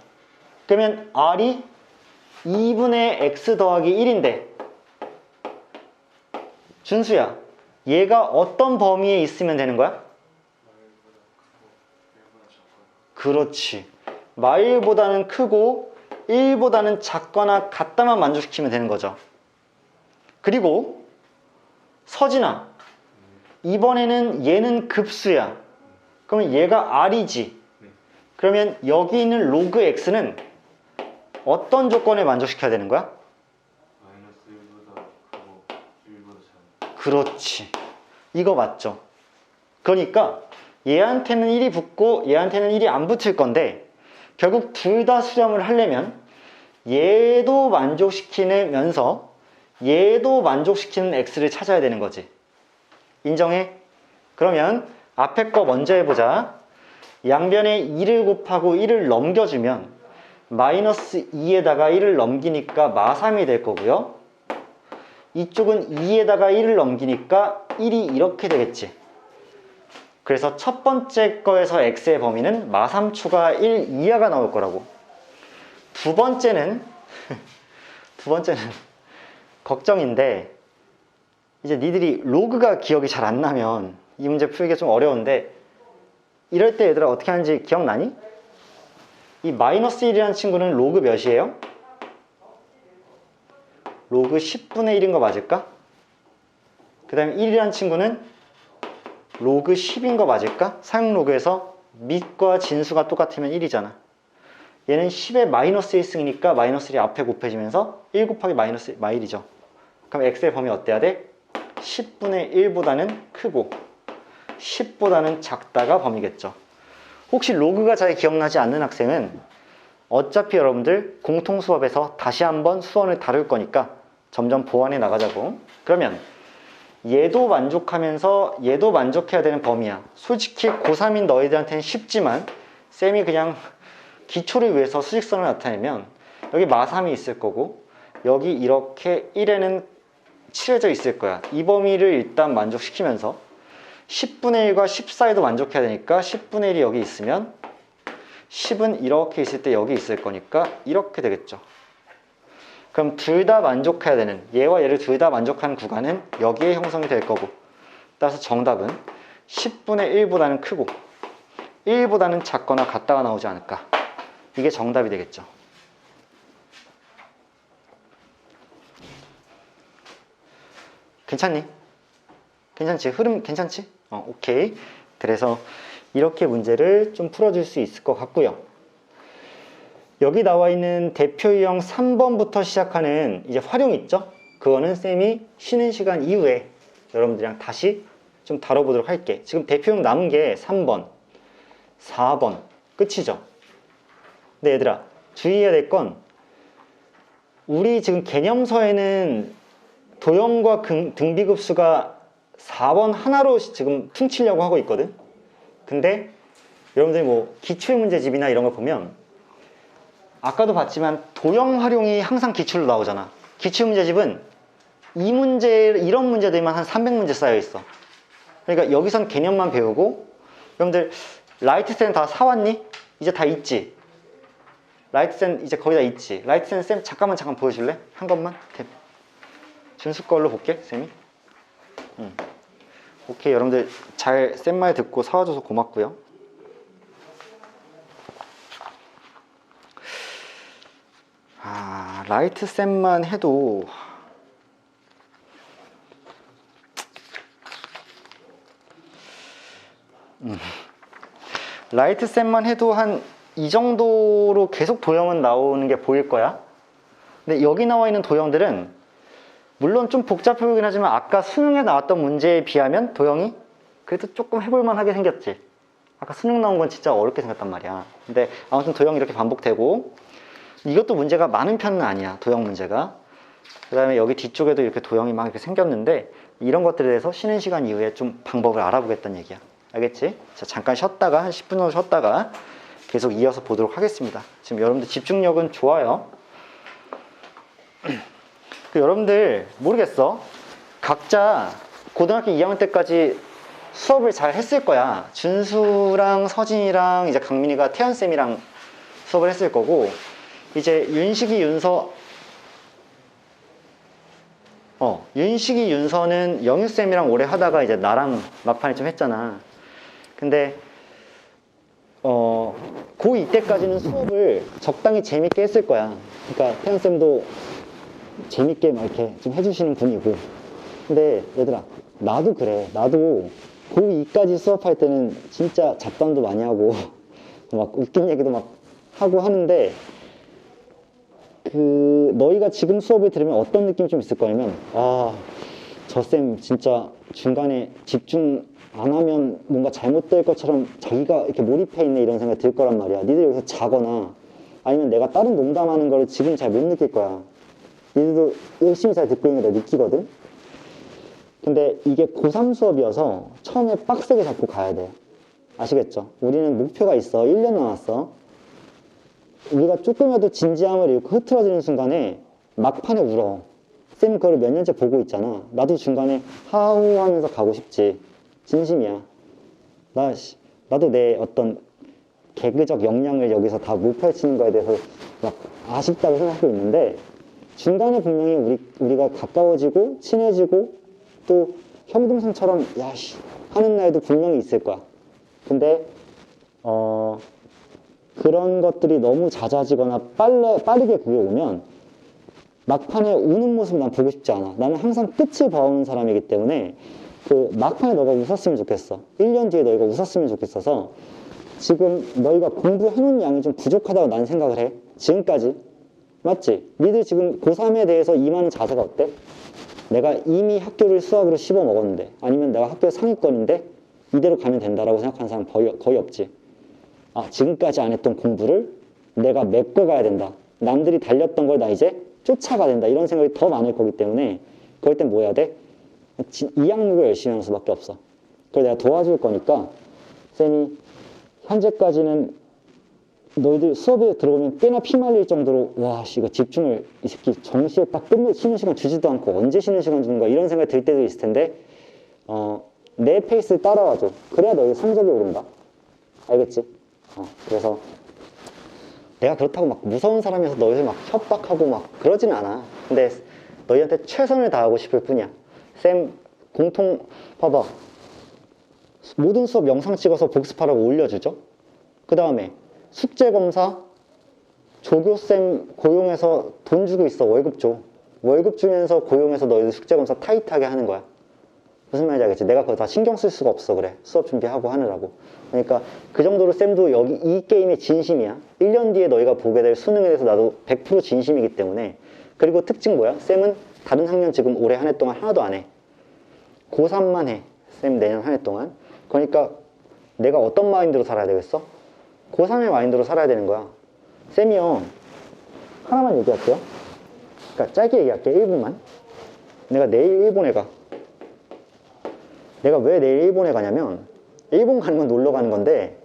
그러면 r이 2분의 x 더하기 1인데 준수야, 얘가 어떤 범위에 있으면 되는 거야? 그렇지. 마일보다는 크고 1보다는 작거나 같다만 만족시키면 되는 거죠. 그리고 서진아, 이번에는 얘는 급수야. 그러면 얘가 r이지. 그러면 여기 있는 로그 x는 어떤 조건에 만족시켜야 되는 거야? 마이너스 1보다 크고 1보다 작은. 그렇지. 이거 맞죠? 그러니까 얘한테는 1이 붙고 얘한테는 1이 안 붙을 건데, 결국 둘 다 수렴을 하려면 얘도 만족시키면서 얘도 만족시키는 x를 찾아야 되는 거지. 인정해? 그러면 앞에 거 먼저 해보자. 양변에 2를 곱하고 1을 넘겨주면 마이너스 2에다가 1을 넘기니까 마3이 될 거고요. 이쪽은 2에다가 1을 넘기니까 1이 이렇게 되겠지. 그래서 첫 번째 거에서 x의 범위는 마3 추가 1 이하가 나올 거라고. 두 번째는 걱정인데, 이제 니들이 로그가 기억이 잘 안 나면 이 문제 풀기가 좀 어려운데, 이럴 때 얘들아 어떻게 하는지 기억나니? 이 마이너스 1이라는 친구는 로그 몇이에요? 로그 10분의 1인 거 맞을까? 그 다음에 1이라는 친구는 로그 10인 거 맞을까? 사용 로그에서 밑과 진수가 똑같으면 1이잖아. 얘는 10의 마이너스 1승이니까 마이너스 1이 앞에 곱해지면서 1 곱하기 마이너스 1이죠. 그럼 x의 범위 어때야 돼? 10분의 1보다는 크고 10보다는 작다가 범위겠죠. 혹시 로그가 잘 기억나지 않는 학생은 어차피 여러분들 공통 수업에서 다시 한번 수원을 다룰 거니까 점점 보완해 나가자고. 그러면 얘도 만족하면서 얘도 만족해야 되는 범위야. 솔직히 고3인 너희들한테는 쉽지만 쌤이 그냥 기초를 위해서 수직선을 나타내면 여기 마3이 있을 거고 여기 이렇게 1에는 칠해져 있을 거야. 이 범위를 일단 만족시키면서 10분의 1과 14에도 만족해야 되니까 10분의 1이 여기 있으면 10은 이렇게 있을 때 여기 있을 거니까 이렇게 되겠죠. 그럼 둘 다 만족해야 되는, 얘와 얘를 둘 다 만족하는 구간은 여기에 형성이 될 거고, 따라서 정답은 10분의 1보다는 크고 1보다는 작거나 같다가 나오지 않을까. 이게 정답이 되겠죠. 괜찮니? 괜찮지? 흐름 괜찮지? 오케이. 그래서 이렇게 문제를 좀 풀어줄 수 있을 것 같고요. 여기 나와 있는 대표 유형 3번부터 시작하는 이제 활용 있죠? 그거는 쌤이 쉬는 시간 이후에 여러분들이랑 다시 좀 다뤄보도록 할게. 지금 대표 유형 남은 게 3번, 4번 끝이죠? 근데 얘들아 주의해야 될 건 우리 지금 개념서에는 도형과 등비급수가 4번 하나로 지금 퉁치려고 하고 있거든? 근데 여러분들이 뭐 기출문제집이나 이런 걸 보면 아까도 봤지만 도형 활용이 항상 기출로 나오잖아. 기출문제집은 이런 문제들만 한 300문제 쌓여 있어. 그러니까 여기선 개념만 배우고 여러분들 라이트센 다 사왔니? 이제 다 있지? 라이트센 이제 거의 다 있지? 라이트센 쌤 잠깐 보여줄래? 한 것만? 준수 걸로 볼게 쌤이. 오케이. 여러분들 잘 쌤 말 듣고 사와줘서 고맙고요. 라이트 쌤만 해도 라이트 쌤만 해도 한 이 정도로 계속 도형은 나오는 게 보일 거야. 근데 여기 나와 있는 도형들은 물론 좀 복잡해 보이긴 하지만 아까 수능에 나왔던 문제에 비하면 도형이 그래도 조금 해볼만 하게 생겼지. 아까 수능 나온 건 진짜 어렵게 생겼단 말이야. 근데 아무튼 도형이 이렇게 반복되고 이것도 문제가 많은 편은 아니야. 도형 문제가. 그 다음에 여기 뒤쪽에도 이렇게 도형이 막 이렇게 생겼는데 이런 것들에 대해서 쉬는 시간 이후에 좀 방법을 알아보겠다는 얘기야. 알겠지? 자, 잠깐 쉬었다가 한 10분 정도 쉬었다가 계속 이어서 보도록 하겠습니다. 지금 여러분들 집중력은 좋아요. 여러분들 모르겠어. 각자 고등학교 2학년 때까지 수업을 잘 했을 거야. 준수랑 서진이랑 이제 강민이가 태연쌤이랑 수업을 했을 거고 이제 윤식이, 윤서는 영유쌤이랑 오래 하다가 이제 나랑 막판에 좀 했잖아. 근데 고2 때까지는 수업을 적당히 재밌게 했을 거야. 그러니까 태연쌤도 재밌게 막 이렇게 좀 해주시는 분이고. 근데 얘들아 나도 그래. 나도 고2까지 수업할 때는 진짜 잡담도 많이 하고 막 웃긴 얘기도 막 하고 하는데 너희가 지금 수업을 들으면 어떤 느낌이 좀 있을 거냐면 저 쌤 진짜 중간에 집중 안 하면 뭔가 잘못될 것처럼 자기가 이렇게 몰입해 있네 이런 생각이 들 거란 말이야. 니들 여기서 자거나 아니면 내가 다른 농담하는 거를 지금 잘 못 느낄 거야. 니들도 열심히 잘 듣고 있는 거 내가 느끼거든. 근데 이게 고3 수업이어서 처음에 빡세게 잡고 가야 돼. 아시겠죠? 우리는 목표가 있어. 1년 남았어. 우리가 조금이라도 진지함을 잃고 흐트러지는 순간에 막판에 울어. 쌤 그걸 몇 년째 보고 있잖아. 나도 중간에 하우 하면서 가고 싶지. 진심이야. 나도 내 어떤 개그적 역량을 여기서 다 못 펼치는 거에 대해서 막 아쉽다고 생각하고 있는데 중간에 분명히 우리가 가까워지고 친해지고 또 형동생처럼 야씨 하는 날도 분명히 있을 거야. 근데 그런 것들이 너무 잦아지거나 빠르게 그게 오면 막판에 우는 모습 난 보고 싶지 않아. 나는 항상 끝을 봐오는 사람이기 때문에 막판에 너가 웃었으면 좋겠어. 1년 뒤에 너희가 웃었으면 좋겠어서 지금 너희가 공부해놓은 양이 좀 부족하다고 난 생각을 해. 지금까지. 맞지? 니들 지금 고3에 대해서 임하는 자세가 어때? 내가 이미 학교를 수학으로 씹어 먹었는데, 아니면 내가 학교 상위권인데 이대로 가면 된다라고 생각하는 사람 거의 없지. 아, 지금까지 안 했던 공부를 내가 메꿔가야 된다. 남들이 달렸던 걸 나 이제 쫓아가야 된다. 이런 생각이 더 많을 거기 때문에 그럴 땐 뭐 해야 돼? 이 항목을 열심히 하는 수밖에 없어. 그걸 내가 도와줄 거니까 쌤이 현재까지는 너희들 수업에 들어오면 꽤나 피말릴 정도로 와, 씨, 이거 집중을 이 새끼 정시에 딱 끝내 쉬는 시간 주지도 않고 언제 쉬는 시간 주는 거야 이런 생각이 들 때도 있을 텐데 내 페이스를 따라와줘. 그래야 너희 성적이 오른다. 알겠지? 그래서 내가 그렇다고 막 무서운 사람이어서 너희들 막 협박하고 막 그러진 않아. 근데 너희한테 최선을 다하고 싶을 뿐이야. 쌤 공통 봐봐. 모든 수업 영상 찍어서 복습하라고 올려주죠. 그 다음에 숙제검사 조교쌤 고용해서 돈 주고 있어. 월급 줘. 월급 주면서 고용해서 너희들 숙제검사 타이트하게 하는 거야. 무슨 말인지 알겠지? 내가 그거 다 신경 쓸 수가 없어. 그래, 수업 준비하고 하느라고. 그러니까 그 정도로 쌤도 여기 이 게임의 진심이야. 1년 뒤에 너희가 보게 될 수능에 대해서 나도 100% 진심이기 때문에. 그리고 특징 뭐야? 쌤은 다른 학년 지금 올해 한 해 동안 하나도 안 해. 고3만 해. 쌤 내년 한 해 동안. 그러니까 내가 어떤 마인드로 살아야 되겠어? 고3의 마인드로 살아야 되는 거야. 쌤이요, 하나만 얘기할게요. 그러니까 짧게 얘기할게. 1분만. 내가 내일 일본에 가. 내가 왜 내일 일본에 가냐면 일본 가는 건 놀러 가는 건데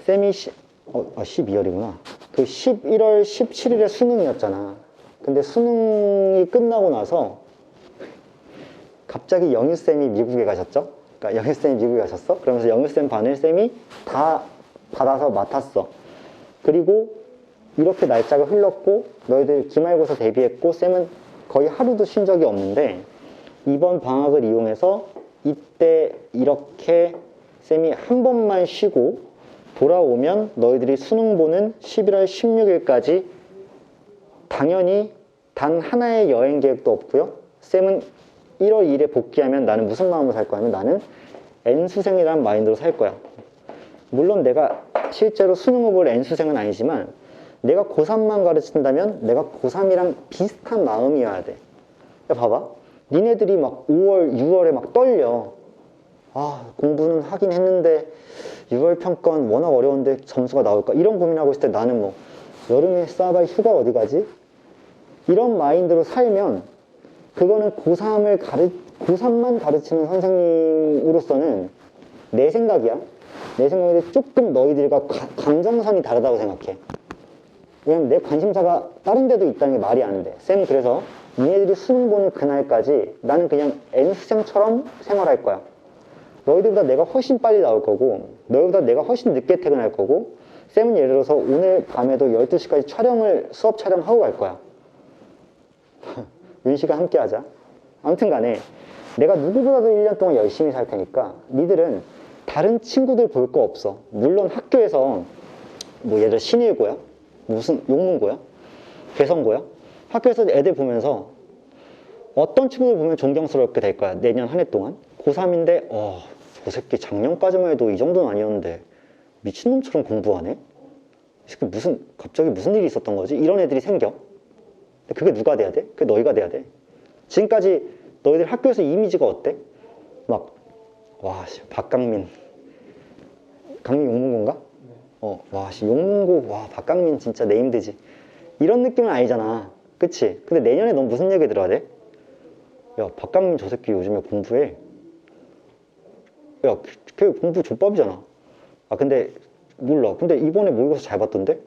쌤이 12월이구나. 그 11월 17일에 수능이었잖아. 근데 수능이 끝나고 나서 갑자기 영일쌤이 미국에 가셨죠? 그러니까 영일쌤이 미국에 가셨어? 그러면서 영일쌤 반을 쌤이 다 받아서 맡았어. 그리고 이렇게 날짜가 흘렀고 너희들 기말고사 대비했고 쌤은 거의 하루도 쉰 적이 없는데 이번 방학을 이용해서 이때 이렇게 쌤이 한 번만 쉬고 돌아오면 너희들이 수능 보는 11월 16일까지 당연히 단 하나의 여행 계획도 없고요. 쌤은 1월 2일에 복귀하면 나는 무슨 마음으로 살 거냐면 나는 N수생이라는 마인드로 살 거야. 물론 내가 실제로 수능 후보를 N수생은 아니지만 내가 고3만 가르친다면 내가 고3이랑 비슷한 마음이어야 돼. 야, 봐봐. 니네들이 막 5월, 6월에 막 떨려. 아, 공부는 하긴 했는데 6월 평가는 워낙 어려운데 점수가 나올까? 이런 고민하고 있을 때 나는 뭐 여름에 싸발 휴가 어디 가지? 이런 마인드로 살면 그거는 고3만 가르치는 선생님으로서는 내 생각이야. 내 생각인데 조금 너희들과 감정선이 다르다고 생각해. 왜냐면 내 관심사가 다른 데도 있다는 게 말이 안 돼. 쌤 그래서 니네들이 수능 보는 그날까지 나는 그냥 N수생처럼 생활할 거야. 너희들보다 내가 훨씬 빨리 나올 거고 너희보다 내가 훨씬 늦게 퇴근할 거고 쌤은 예를 들어서 오늘 밤에도 12시까지 수업 촬영하고 갈 거야. 윤씨가 함께 하자. 아무튼 간에 내가 누구보다도 1년 동안 열심히 살 테니까 니들은 다른 친구들 볼 거 없어. 물론 학교에서 뭐 예를 들어 신일고야? 무슨 용문고야? 개성고야? 학교에서 애들 보면서 어떤 친구들 보면 존경스럽게 될 거야. 내년 한 해 동안. 고3인데 저 새끼 작년까지만 해도 이 정도는 아니었는데 미친놈처럼 공부하네? 이 새끼 갑자기 무슨 일이 있었던 거지? 이런 애들이 생겨. 근데 그게 누가 돼야 돼? 그게 너희가 돼야 돼. 지금까지 너희들 학교에서 이미지가 어때? 막 박강민 강민 용문고인가? 용문고 박강민 진짜 네임드지. 이런 느낌은 아니잖아. 그치? 근데 내년에 넌 무슨 얘기 들어야 돼? 야, 박강민 저 새끼 요즘에 공부해. 야, 걔 공부 족밥이잖아. 근데 몰라. 근데 이번에 모의고사 잘 봤던데?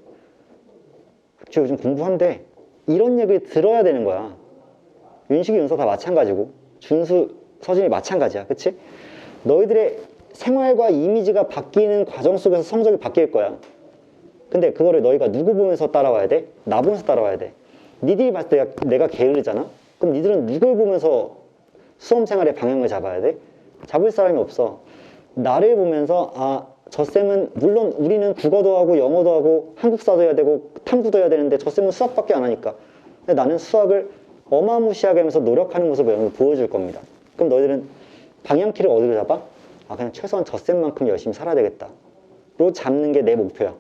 쟤 요즘 공부한대. 이런 얘기를 들어야 되는 거야. 윤식이, 윤서 다 마찬가지고 준수, 서진이 마찬가지야. 그치? 너희들의 생활과 이미지가 바뀌는 과정 속에서 성적이 바뀔 거야. 근데 그거를 너희가 누구 보면서 따라와야 돼? 나 보면서 따라와야 돼. 니들이 봤을 때 내가 게으르잖아? 그럼 니들은 누굴 보면서 수험생활의 방향을 잡아야 돼? 잡을 사람이 없어. 나를 보면서 저 쌤은 물론 우리는 국어도 하고 영어도 하고 한국사도 해야 되고 탐구도 해야 되는데 저 쌤은 수학밖에 안 하니까. 근데 나는 수학을 어마무시하게 하면서 노력하는 모습을 여러분 보여줄 겁니다. 그럼 너희들은 방향키를 어디로 잡아? 그냥 최소한 저 쌤만큼 열심히 살아야 되겠다 로 잡는 게 내 목표야.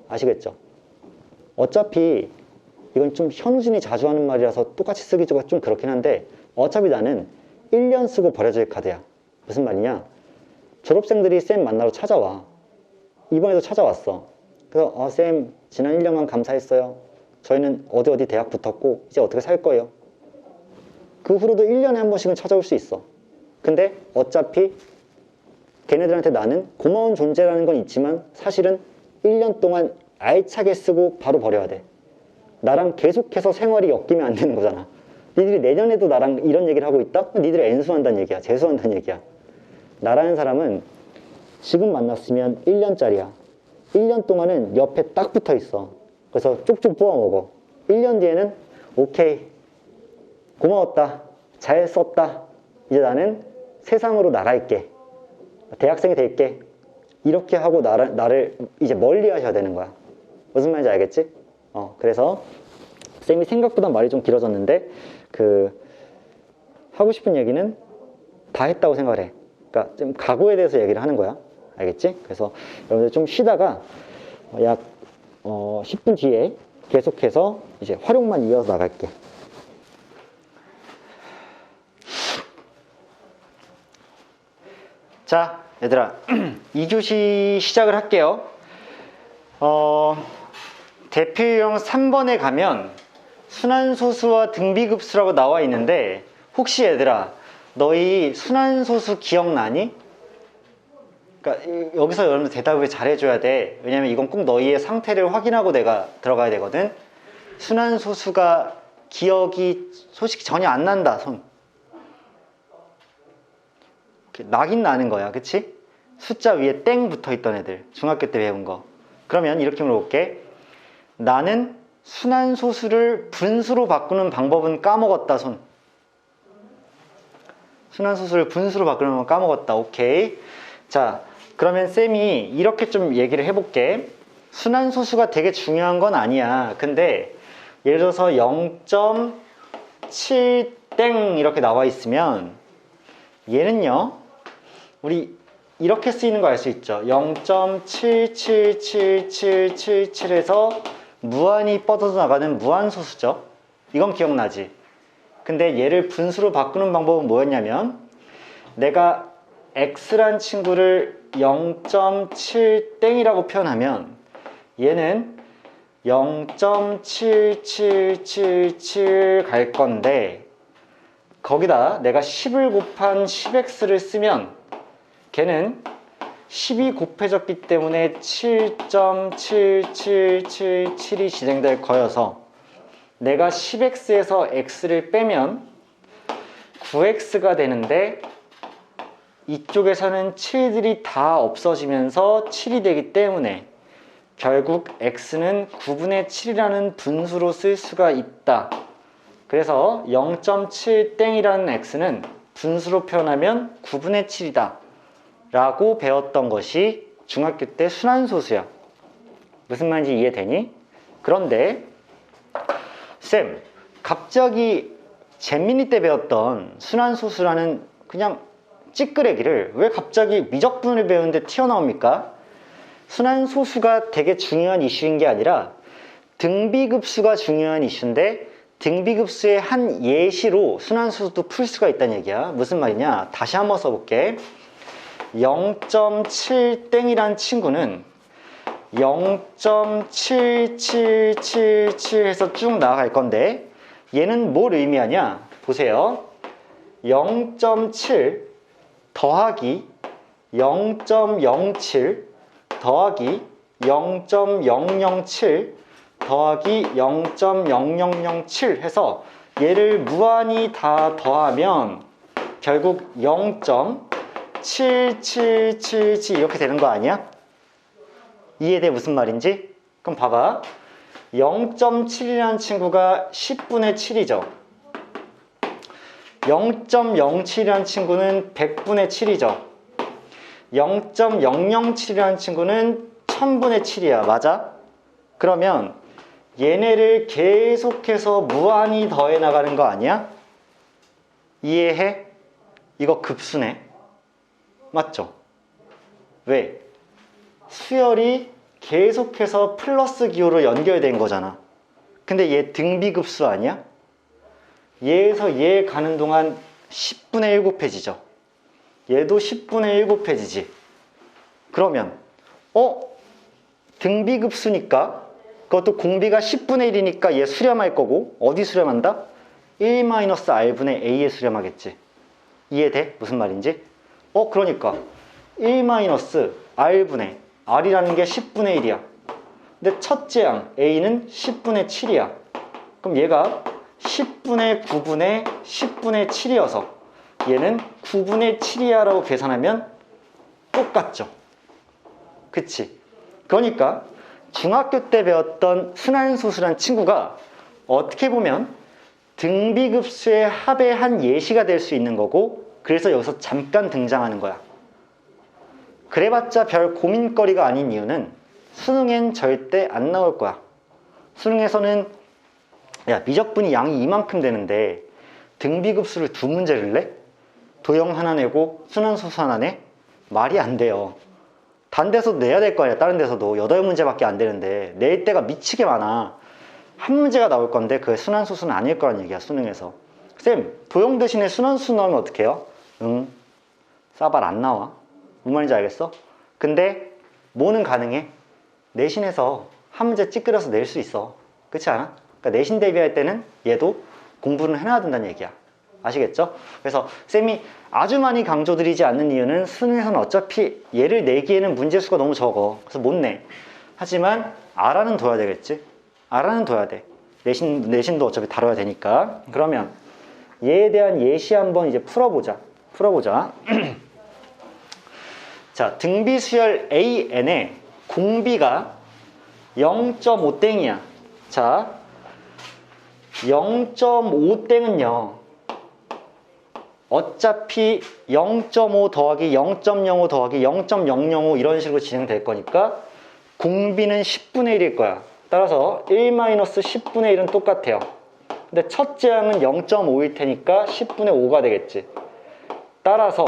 아시겠죠? 어차피 이건 좀 현우진이 자주 하는 말이라서 똑같이 쓰기가 좀 그렇긴 한데 어차피 나는 1년 쓰고 버려질 카드야. 무슨 말이냐? 졸업생들이 쌤 만나러 찾아와. 이번에도 찾아왔어. 그래서 쌤 지난 1년간 감사했어요. 저희는 어디 대학 붙었고 이제 어떻게 살 거예요. 그 후로도 1년에 한 번씩은 찾아올 수 있어. 근데 어차피 걔네들한테 나는 고마운 존재라는 건 있지만 사실은 1년 동안 알차게 쓰고 바로 버려야 돼. 나랑 계속해서 생활이 엮이면 안 되는 거잖아. 니들이 내년에도 나랑 이런 얘기를 하고 있다? 니들이 N수한다는 얘기야. 재수한다는 얘기야. 나라는 사람은 지금 만났으면 1년짜리야. 1년 동안은 옆에 딱 붙어 있어. 그래서 쪽쪽 뽑아 먹어. 1년 뒤에는 오케이. 고마웠다. 잘 썼다. 이제 나는 세상으로 나갈게. 대학생이 될게. 이렇게 하고 나를 이제 멀리 하셔야 되는 거야. 무슨 말인지 알겠지? 그래서 쌤이 생각보다 말이 좀 길어졌는데 하고 싶은 얘기는 다 했다고 생각을 해. 그러니까 좀 각오에 대해서 얘기를 하는 거야. 알겠지? 그래서 여러분들 좀 쉬다가 약 10분 뒤에 계속해서 이제 활용만 이어서 나갈게. 자, 얘들아 2교시 시작을 할게요. 대표 유형 3번에 가면 순환소수와 등비급수라고 나와 있는데 혹시 얘들아 너희 순환소수 기억나니? 그러니까 여기서 여러분들 대답을 잘해줘야 돼. 왜냐면 이건 꼭 너희의 상태를 확인하고 내가 들어가야 되거든. 순환소수가 기억이 솔직히 전혀 안 난다. 손 나긴 나는 거야. 그치? 숫자 위에 땡 붙어있던 애들 중학교 때 배운 거. 그러면 이렇게 물어볼게. 나는 순환소수를 분수로 바꾸는 방법은 까먹었다. 손. 순환소수를 분수로 바꾸는 방법은 까먹었다. 오케이. 자, 그러면 쌤이 이렇게 좀 얘기를 해볼게. 순환소수가 되게 중요한 건 아니야. 근데 예를 들어서 0.7땡 이렇게 나와 있으면 얘는요 우리 이렇게 쓰이는 거 알 수 있죠. 0.777777에서 무한히 뻗어서 나가는 무한소수죠. 이건 기억나지? 근데 얘를 분수로 바꾸는 방법은 뭐였냐면 내가 x란 친구를 0.7땡이라고 표현하면 얘는 0.7777 갈 건데 거기다 내가 10을 곱한 10x를 쓰면 걔는 10이 곱해졌기 때문에 7.7777이 진행될 거여서 내가 10x에서 x를 빼면 9x가 되는데 이쪽에서는 7들이 다 없어지면서 7이 되기 때문에 결국 x는 9분의 7이라는 분수로 쓸 수가 있다. 그래서 0.7땡이라는 x는 분수로 표현하면 9분의 7이다 라고 배웠던 것이 중학교 때 순환소수야. 무슨 말인지 이해되니? 그런데 쌤, 갑자기 잼민이 때 배웠던 순환소수라는 그냥 찌끄레기를 왜 갑자기 미적분을 배우는데 튀어나옵니까? 순환소수가 되게 중요한 이슈인 게 아니라 등비급수가 중요한 이슈인데 등비급수의 한 예시로 순환소수도 풀 수가 있다는 얘기야. 무슨 말이냐? 다시 한번 써볼게. 0.7땡이란 친구는 0.7777 해서 쭉 나아갈 건데 얘는 뭘 의미하냐? 보세요. 0.7 더하기 0.07 더하기 0.007 더하기 0.0007 해서 얘를 무한히 다 더하면 결국 0.7777 이렇게 되는 거 아니야? 이해돼 무슨 말인지? 그럼 봐봐. 0.7이라는 친구가 10분의 7이죠. 0.07이라는 친구는 100분의 7이죠. 0.007이라는 친구는 1000분의 7이야. 맞아? 그러면 얘네를 계속해서 무한히 더해 나가는 거 아니야? 이해해? 이거 급수네. 맞죠? 왜? 수열이 계속해서 플러스 기호로 연결된 거잖아. 근데 얘 등비급수 아니야? 얘에서 얘 가는 동안 10분의 1 곱해지죠. 얘도 10분의 1 곱해지지. 그러면 등비급수니까 그것도 공비가 10분의 1이니까 얘 수렴할 거고 어디 수렴한다? 1-r분의 a에 수렴하겠지. 이해돼? 무슨 말인지? 그러니까 1-r분의 r이라는 게 10분의 1이야. 근데 첫째 양 a는 10분의 7이야. 그럼 얘가 10분의 9분의 10분의 7이어서 얘는 9분의 7이야 라고 계산하면 똑같죠. 그치? 그러니까 중학교 때 배웠던 순환소수란 친구가 어떻게 보면 등비급수의 합의 한 예시가 될 수 있는 거고, 그래서 여기서 잠깐 등장하는 거야. 그래봤자 별 고민거리가 아닌 이유는 수능엔 절대 안 나올 거야. 수능에서는 야, 미적분이 양이 이만큼 되는데 등비급수를 2문제를 내? 도형 하나 내고 순환소수 하나 내? 말이 안 돼요. 다른 데서도 내야 될 거 아니야. 다른 데서도 8문제밖에 안 되는데 낼 때가 미치게 많아. 한 문제가 나올 건데 그게 순환소수는 아닐 거란 얘기야. 수능에서. 쌤, 도형 대신에 순환소수 나오면 어떡해요? 응, 싸발 안 나와. 무슨 말인지 알겠어? 근데 뭐는 가능해? 내신에서 한 문제 찌끄려서 낼 수 있어. 그렇지 않아? 그러니까 내신 대비할 때는 얘도 공부는 해놔야 된다는 얘기야. 아시겠죠? 그래서 쌤이 아주 많이 강조드리지 않는 이유는 수능에서는 어차피 얘를 내기에는 문제수가 너무 적어. 그래서 못 내. 하지만 R는 둬야 되겠지? R는 둬야 돼. 내신도 어차피 다뤄야 되니까. 그러면 얘에 대한 예시 한번 이제 풀어보자. 자, 등비수열 AN에 공비가 0.5땡이야. 자, 0.5땡은요 어차피 0.5 더하기 0.05 더하기 0.005 이런 식으로 진행될 거니까 공비는 10분의 1일 거야. 따라서 1-10분의 1은 똑같아요. 근데 첫째 항은 0.5일 테니까 10분의 5가 되겠지. 따라서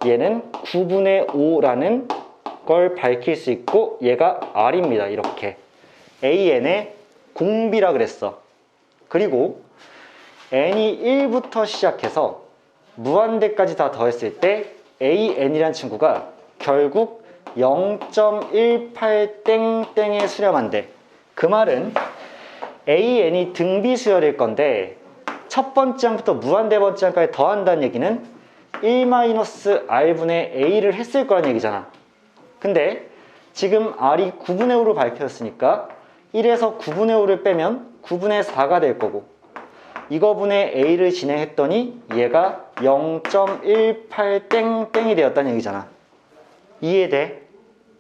얘는 9분의 5라는 걸 밝힐 수 있고 얘가 R입니다. 이렇게 AN의 공비라 그랬어. 그리고 n이 1부터 시작해서 무한대까지 다 더했을 때 AN이란 친구가 결국 0.18땡땡에 수렴한대. 그 말은 AN이 등비수열일 건데 첫 번째 항부터 무한대 번째 항까지 더한다는 얘기는 1-r분의 a를 했을 거란 얘기잖아. 근데 지금 r이 9분의 5로 밝혀졌으니까 1에서 9분의 5를 빼면 9분의 4가 될 거고, 이거분의 a를 진행했더니 얘가 0.18땡땡이 되었다는 얘기잖아. 이해돼?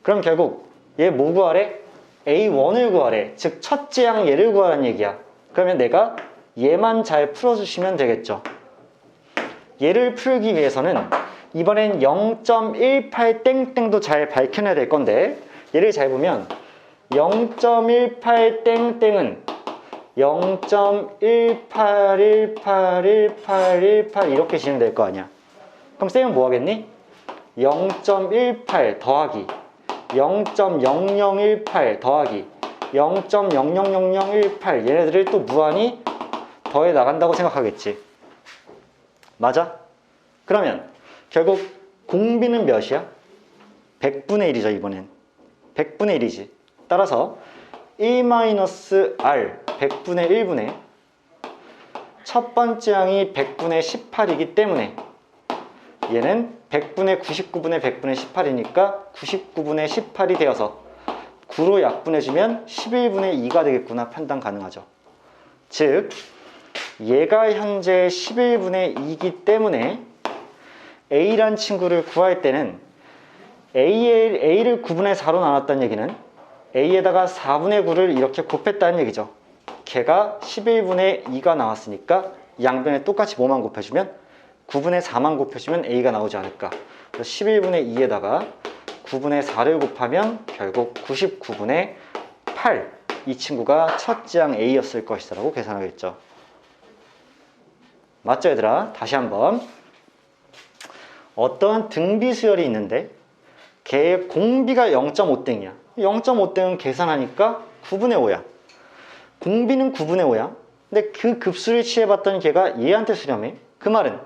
그럼 결국 얘 뭐 구하래? A1을 구하래. 즉 첫째 항 얘를 구하라는 얘기야. 그러면 내가 얘만 잘 풀어주시면 되겠죠. 얘를 풀기 위해서는 이번엔 0.18땡땡도 잘 밝혀내야 될 건데, 얘를 잘 보면 0.18땡땡은 0.18181818 이렇게 진행될 거 아니야. 그럼 쌤은 뭐 하겠니? 0.18 더하기 0.0018 더하기 0.000018 얘네들을 또 무한히 더해 나간다고 생각하겠지. 맞아? 그러면 결국 공비는 몇이야? 100분의 1이죠. 이번엔 100분의 1이지. 따라서 1-r 100분의 1분의 첫 번째 항이 100분의 18이기 때문에 얘는 100분의 99분의 100분의 18이니까 99분의 18이 되어서 9로 약분해주면 11분의 2가 되겠구나 판단 가능하죠. 즉 얘가 현재 11분의 2이기 때문에 A란 친구를 구할 때는 A를 9분의 4로 나눴다는 얘기는 A에다가 4분의 9를 이렇게 곱했다는 얘기죠. 걔가 11분의 2가 나왔으니까 양변에 똑같이 뭐만 곱해주면 9분의 4만 곱해주면 A가 나오지 않을까. 그래서 11분의 2에다가 9분의 4를 곱하면 결국 99분의 8, 이 친구가 첫째 항 A였을 것이다 라고 계산하겠죠. 맞죠 얘들아? 다시 한번. 어떤 등비수열이 있는데 걔의 공비가 0.5땡이야 0.5땡은 계산하니까 9분의 5야 공비는 9분의 5야. 근데 그 급수를 취해봤더니 걔가 얘한테 수렴해. 그 말은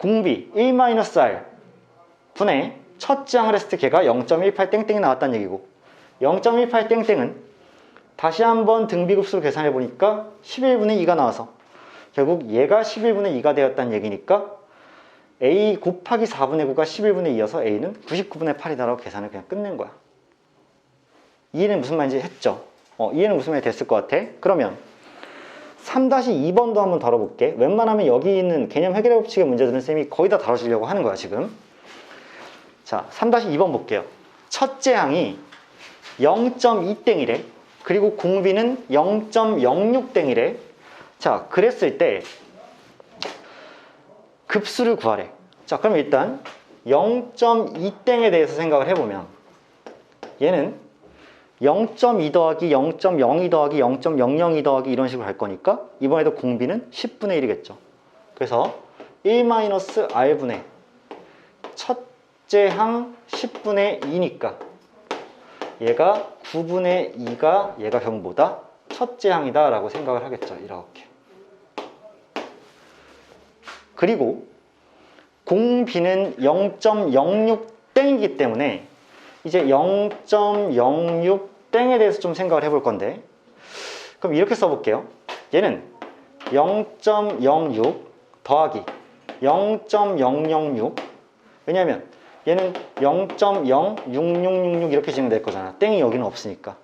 공비 1-R 분의 첫째 항을 했을 때 걔가 0.18 땡땡이 나왔다는 얘기고, 0.18 땡땡은 다시 한번 등비급수로 계산해 보니까 11분의 2가 나와서 결국 얘가 11분의 2가 되었다는 얘기니까 A 곱하기 4분의 9가 11분의 2여서 A는 99분의 8이다라고 계산을 그냥 끝낸 거야. 이해는 무슨 말인지 했죠? 이해는 무슨 말이 됐을 것 같아? 그러면 3-2번도 한번 다뤄볼게. 웬만하면 여기 있는 개념 해결 법칙의 문제들은 쌤이 거의 다 다뤄주려고 하는 거야 지금. 자, 3-2번 볼게요. 첫째 항이 0.2땡이래. 그리고 공비는 0.06땡이래. 자, 그랬을 때 급수를 구하래. 자, 그럼 일단 0.2땡에 대해서 생각을 해보면 얘는 0.2 더하기 0.02 더하기 0.002 더하기 이런 식으로 갈 거니까 이번에도 공비는 10분의 1이겠죠. 그래서 1-R분의 첫째 항 10분의 2니까 얘가 9분의 2가 얘가 결국 뭐다? 첫째 항이다 라고 생각을 하겠죠. 이렇게. 그리고 공비는 0.06땡이기 때문에 이제 0.06땡에 대해서 좀 생각을 해볼 건데, 그럼 이렇게 써볼게요. 얘는 0.06 더하기 0.006, 왜냐하면 얘는 0.06666 이렇게 진행될 거잖아. 땡이 여기는 없으니까.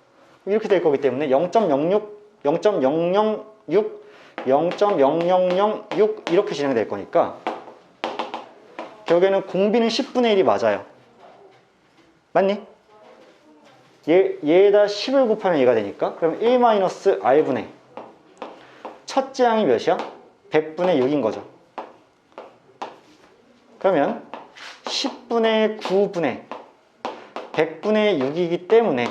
이렇게 될 거기 때문에 0.06, 0.006, 0.0006 이렇게 진행될 거니까 결국에는 공비는 10분의 1이 맞아요. 맞니? 얘에다 10을 곱하면 얘가 되니까 그럼 1-R분의 첫째 항이 몇이야? 100분의 6인 거죠. 그러면 10분의 9분의 100분의 6이기 때문에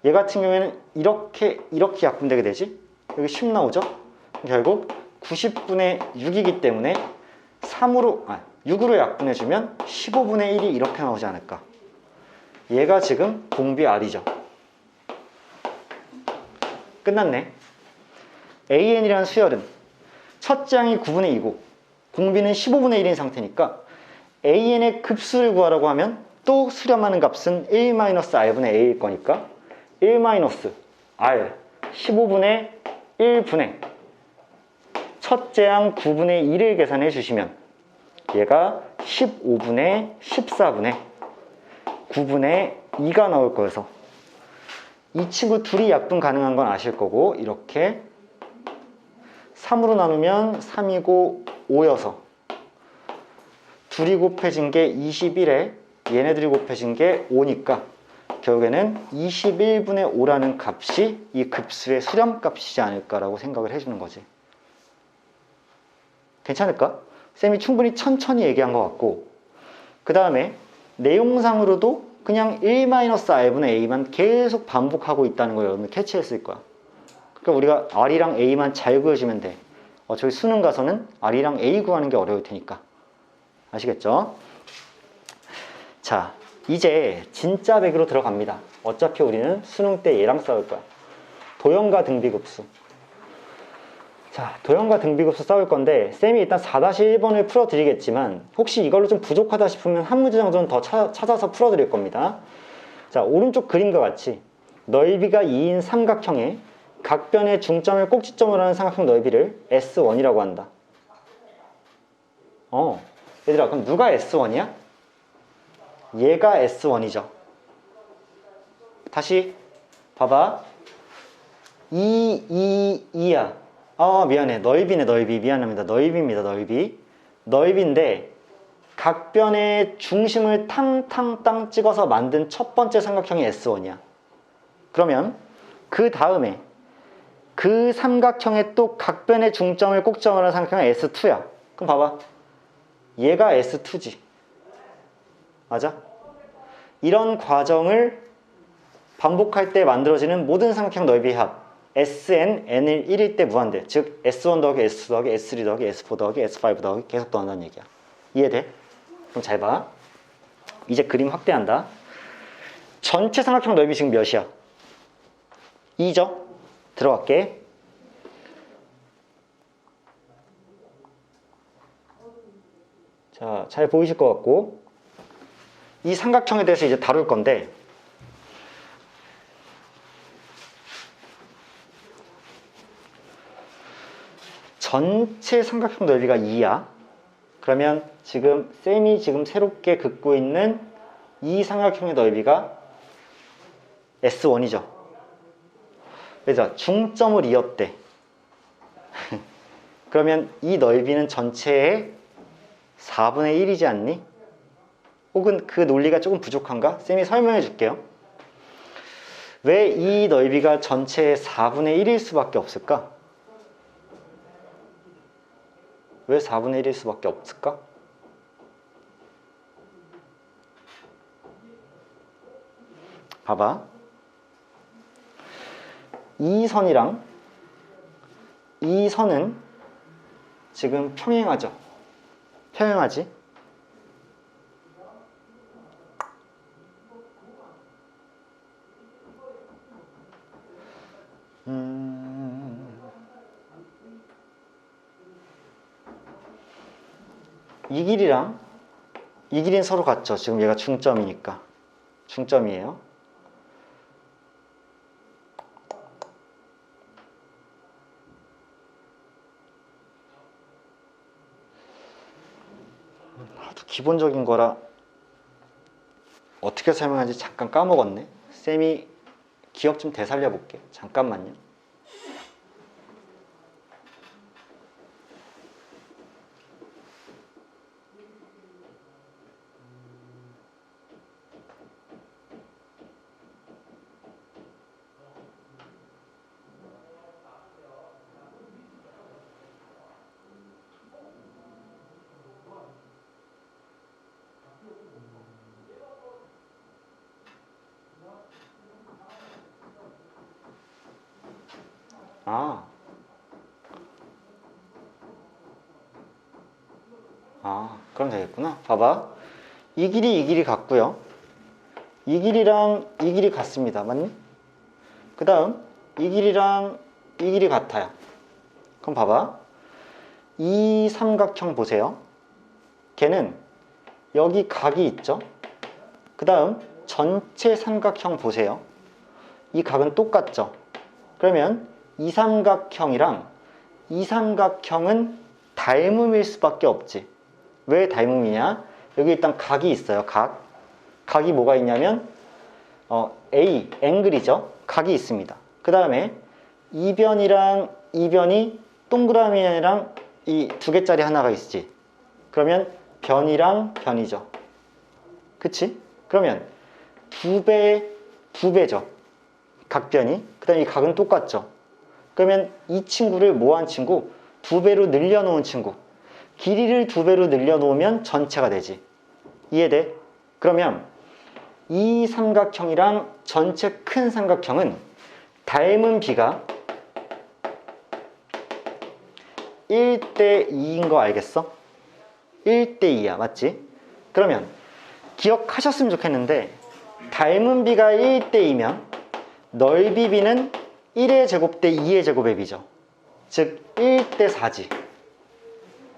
얘 같은 경우에는 이렇게 약분되게 되지? 여기 10 나오죠? 결국 90분의 6이기 때문에 6으로 약분해주면 15분의 1이 이렇게 나오지 않을까. 얘가 지금 공비 R이죠. 끝났네. AN이라는 수열은 첫째 항이 9분의 2고 공비는 15분의 1인 상태니까 AN의 급수를 구하라고 하면 또 수렴하는 값은 1-R분의 A일 거니까 1-R 15분의 1분의 첫째 항 9분의 1을 계산해 주시면 얘가 15분의 14분의 9분의 2가 나올 거여서 이 친구 둘이 약분 가능한 건 아실 거고, 이렇게 3으로 나누면 3이고 5여서 둘이 곱해진 게 21에 얘네들이 곱해진 게 5니까 결국에는 21분의 5라는 값이 이 급수의 수렴값이지 않을까라고 생각을 해주는 거지. 괜찮을까? 쌤이 충분히 천천히 얘기한 것 같고, 그 다음에 내용상으로도 그냥 1-R분의 A만 계속 반복하고 있다는 걸 여러분 캐치했을 거야. 그러니까 우리가 R이랑 A만 잘 구해주면 돼. 저희 수능 가서는 R이랑 A 구하는 게 어려울 테니까. 아시겠죠? 자, 이제 진짜 배기로 들어갑니다. 어차피 우리는 수능 때 얘랑 싸울 거야. 도형과 등비급수. 자, 도형과 등비급수 싸울 건데 쌤이 일단 4-1번을 풀어드리겠지만 혹시 이걸로 좀 부족하다 싶으면 한 문제 정도는 더 찾아서 풀어드릴 겁니다. 자, 오른쪽 그림과 같이 넓이가 2인 삼각형에 각변의 중점을 꼭지점으로 하는 삼각형 넓이를 S1이라고 한다. 얘들아, 그럼 누가 S1이야? 얘가 S1이죠. 다시 봐봐. 2야. 미안해. 넓이네, 넓이. 미안합니다. 넓이입니다, 넓이. 넓이인데 각변의 중심을 탕탕땅 찍어서 만든 첫 번째 삼각형이 S1이야. 그러면 그 다음에 그 삼각형의 또 각변의 중점을 꼭점으로 하는 삼각형은 S2야. 그럼 봐봐. 얘가 S2지. 맞아? 이런 과정을 반복할 때 만들어지는 모든 삼각형 넓이의 합 Sn, n을 1일 때 무한대. 즉 S1 더하기 S2 더하기 S3 더하기 S4 더하기 S5 더하기 계속 더한다는 얘기야. 이해돼? 그럼 잘 봐. 이제 그림 확대한다. 전체 삼각형 넓이 지금 몇이야? 2죠? 들어갈게. 자, 잘 보이실 것 같고 이 삼각형에 대해서 이제 다룰 건데 전체 삼각형 넓이가 2야. 그러면 지금 쌤이 지금 새롭게 긋고 있는 이 삼각형의 넓이가 S1이죠. 그래서 중점을 이었대. 그러면 이 넓이는 전체의 4분의 1이지 않니? 혹은 그 논리가 조금 부족한가? 쌤이 설명해 줄게요. 왜 이 넓이가 전체의 4분의 1일 수밖에 없을까? 왜 4분의 1일 수밖에 없을까? 봐봐. 이 선이랑 이 선은 지금 평행하죠? 평행하지? 이 길이랑 이 길이는 서로 같죠? 지금 얘가 중점이니까. 중점이에요. 아주 기본적인 거라 어떻게 설명하는지 잠깐 까먹었네. 쌤이 기억 좀 되살려 볼게. 잠깐만요. 그럼 되겠구나. 봐봐. 이 길이 같고요. 이 길이랑 이 길이 같습니다. 맞니? 그 다음 이 길이랑 이 길이 같아요. 그럼 봐봐. 이 삼각형 보세요. 걔는 여기 각이 있죠? 그 다음 전체 삼각형 보세요. 이 각은 똑같죠? 그러면 이 삼각형이랑 이 삼각형은 닮음일 수밖에 없지. 왜 닮음이냐? 여기 일단 각이 있어요. 각이 뭐가 있냐면 A, 앵글이죠. 각이 있습니다. 그 다음에 이 변이랑 이 변이 동그라미랑 이 두 개짜리 하나가 있지. 그러면 변이랑 변이죠. 그치? 그러면 두 배죠. 각변이. 그 다음에 이 각은 똑같죠. 그러면 이 친구를 뭐한 친구? 두 배로 늘려놓은 친구. 길이를 두 배로 늘려놓으면 전체가 되지. 이해돼? 그러면 이 삼각형이랑 전체 큰 삼각형은 닮은 비가 1대 2인 거 알겠어? 1대 2야. 맞지? 그러면 기억하셨으면 좋겠는데 닮은 비가 1대 2면 넓이 비는 1의 제곱 대 2의 제곱의 비죠. 즉 1대 4지.